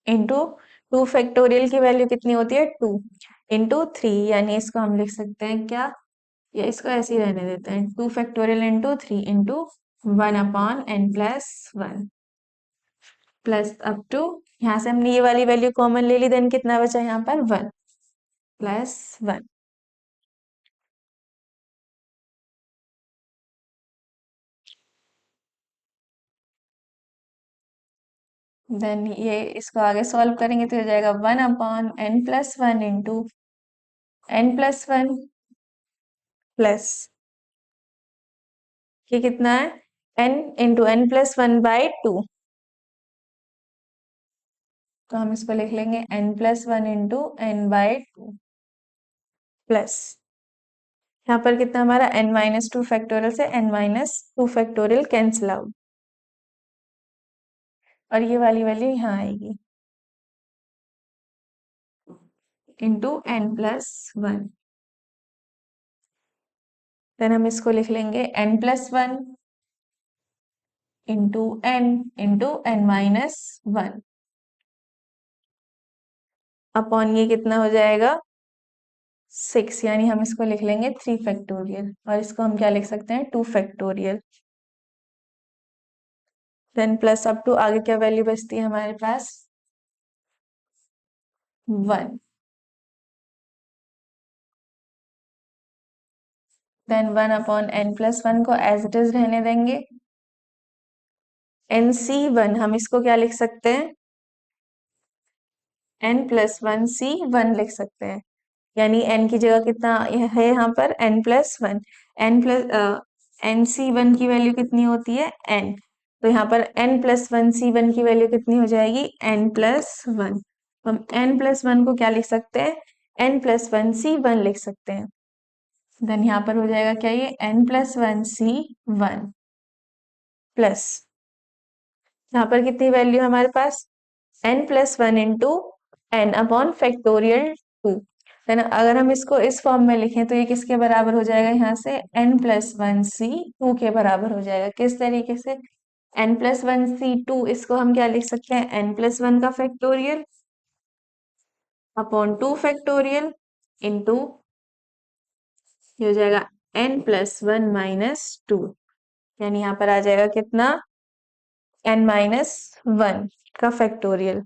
into 2 factorial की वैल्यू कितनी होती है, 2 इंटू 3, यानी इसको हम लिख सकते हैं क्या, या इसको ऐसे ही रहने देते हैं, 2 factorial into 3 into 1 upon n plus 1 plus up to, यहाँ से हमने ये वाली वैल्यू कॉमन ले ली। देन कितना बचा यहाँ पर, 1 प्लस 1। देन ये इसको आगे सॉल्व करेंगे तो हो जाएगा 1 upon n plus 1 into n plus 1 plus ये कितना है, n into n plus 1 by 2। तो हम इसको लिख लेंगे n plus 1 into n by 2 plus यहाँ पर कितना हमारा, n माइनस 2 फैक्टोरियल से n minus 2 factorial cancel out, और ये वाली वैल्यू यहाँ आएगी इंटू n प्लस 1। देन हम इसको लिख लेंगे n plus 1 into n minus 1 upon ये कितना हो जाएगा, 6, यानी हम इसको लिख लेंगे 3 फैक्टोरियल, और इसको हम क्या लिख सकते हैं, 2 factorial. Then plus up to आगे क्या वैल्यू बचती है हमारे पास, 1। देन 1 अपॉन n प्लस 1 को एज इट इज रहने देंगे। NC1 हम इसको क्या लिख सकते हैं, n प्लस 1 C1 लिख सकते हैं, यानी n की जगह कितना है यहाँ पर, n plus 1। n plus NC1 की वैल्यू कितनी होती है, n। तो यहाँ पर n प्लस 1 C1 की वैल्यू कितनी हो जाएगी, n प्लस 1। हम n प्लस 1 को क्या लिख सकते हैं, n प्लस 1 C1 लिख सकते हैं। देन यहाँ पर हो जाएगा क्या, ये n+1c1 प्लस, यहाँ पर कितनी वैल्यू है हमारे पास, n+1 into n upon factorial 2। Then अगर हम इसको इस फॉर्म में लिखें तो ये किसके बराबर हो जाएगा, यहाँ से n+1c2 के बराबर हो जाएगा। किस तरीके से, n+1c2 इसको हम क्या लिख सकते हैं, n+1 का फैक्टोरियल अपॉन 2 फैक्टोरियल इंटू, ये हो जाएगा n+1 - 2, यानी यहाँ पर आ जाएगा कितना, n-1 का फैक्टोरियल।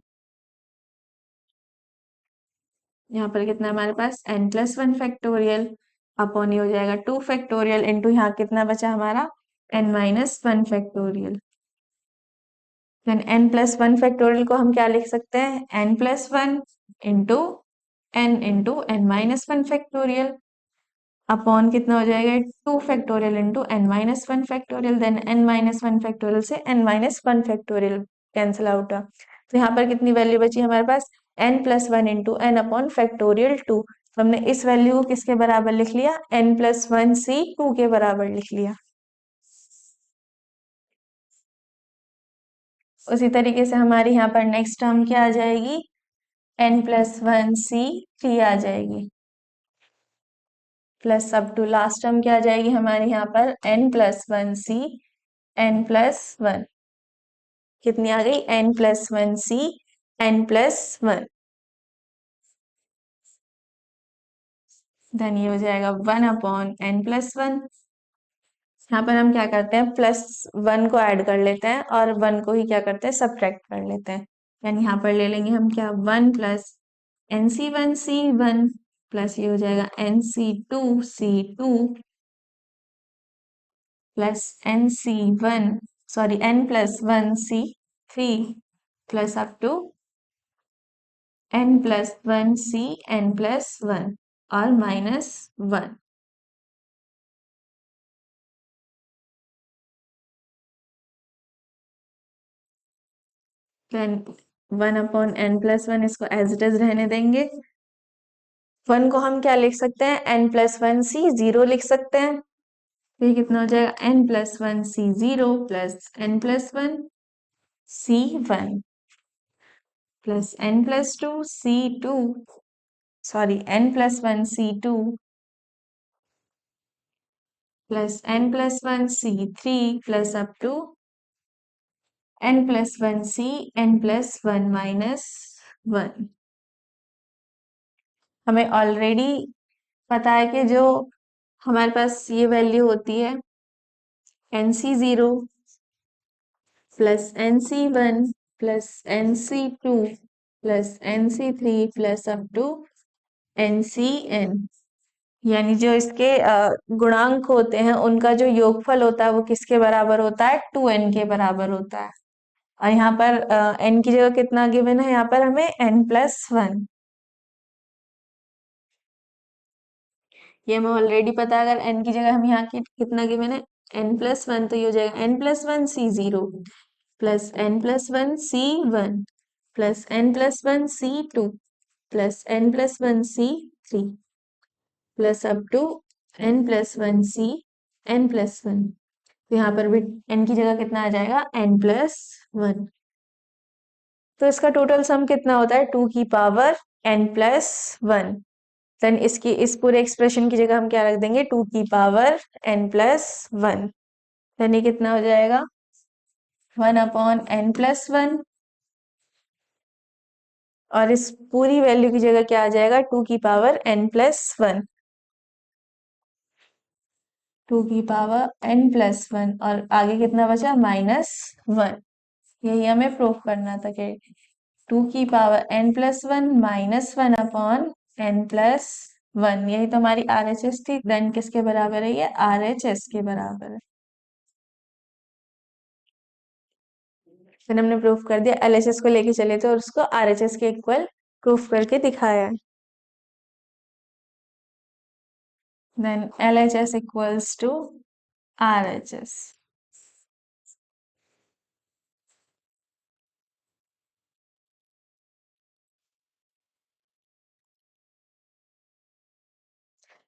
यहाँ पर कितना हमारे पास n+1 फैक्टोरियल अपॉन ये हो जाएगा 2 फैक्टोरियल इंटू यहाँ कितना बचा हमारा n-1 factorial. Then n+1 factorial को हम क्या लिख सकते हैं, n+1 into n into n-1 factorial upon कितना हो जाएगा 2 factorial into n-1 factorial. Then n-1 factorial से n-1 फैक्टोरियल कैंसिल आउट हुआ, तो यहाँ पर कितनी वैल्यू बची हमारे पास, n+1 into n upon factorial 2। तो हमने इस वैल्यू को किसके बराबर लिख लिया, n+1c2 के बराबर लिख लिया। उसी तरीके से हमारी यहाँ पर नेक्स्ट टर्म क्या आ जाएगी, n+1c3 आ जाएगी plus up to last term क्या आ जाएगी हमारे यहाँ पर n+1c n+1, कितनी आ गई, n+1c n+1। देन ये हो जाएगा 1/n+1। यहाँ पर हम क्या करते हैं, +1 को ऐड कर लेते हैं और 1 को ही क्या करते हैं, सब्ट्रैक्ट कर लेते हैं। यानी यहाँ पर ले लेंगे हम क्या, 1 प्लस nc1c1 प्लस ये हो जाएगा nc2c2 plus n+1c3 plus up to n+1c n+1 और -1। देन 1/n+1 इसको एज इट इज रहने देंगे। 1 को हम क्या लिख सकते हैं, n+1c0 लिख सकते हैं। तो ये कितना हो जाएगा, n+1c0 plus n+1c1 plus n+2c2 sorry n+1c2 plus n+1c3 plus up to n+1c n+1 -1। हमें ऑलरेडी पता है कि जो हमारे पास ये वैल्यू होती है nc0 plus nc1 plus nc2 plus nc3 plus up to ncn, यानी जो इसके गुणांक होते हैं उनका जो योगफल होता है वो किसके बराबर होता है, 2n के बराबर होता है। और यहाँ पर n की जगह कितना गिवन है, यहाँ पर हमें n+1, ये हमें ऑलरेडी पता है। अगर n की जगह हम यहाँ की कितना गिवन है, n+1, तो ये हो जाएगा n+1c0 plus n+1c1 plus n+1c2 plus n+1c3 plus up to n+1c n+1। तो यहाँ पर भी n की जगह कितना आ जाएगा, n+1। तो इसका टोटल सम कितना होता है, 2 की पावर n+1। देन इसकी इस पूरे एक्सप्रेशन की जगह हम क्या रख देंगे, 2 की पावर n+1। देन ये कितना हो जाएगा, 1/n+1 और इस पूरी वैल्यू की जगह क्या आ जाएगा, 2 की पावर n+1, 2 की पावर n+1 और आगे कितना बचा, -1। यही हमें प्रूफ करना था कि 2 की पावर n+1 -1/n+1, यही तो हमारी RHS थी। देन किसके बराबर है, ये RHS के बराबर है। फिर हमने प्रूफ कर दिया, LHS को लेके चले थे और उसको RHS के इक्वल प्रूफ करके दिखाया है। Then LHS equals to RHS।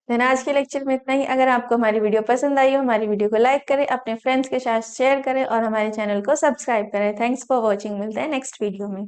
Then आज के लेक्चर में इतना ही। अगर आपको हमारी वीडियो पसंद आई हो, हमारी वीडियो को लाइक करें, अपने फ्रेंड्स के साथ शेयर करें और हमारे चैनल को सब्सक्राइब करें। Thanks for watching. मिलते हैं नेक्स्ट वीडियो में।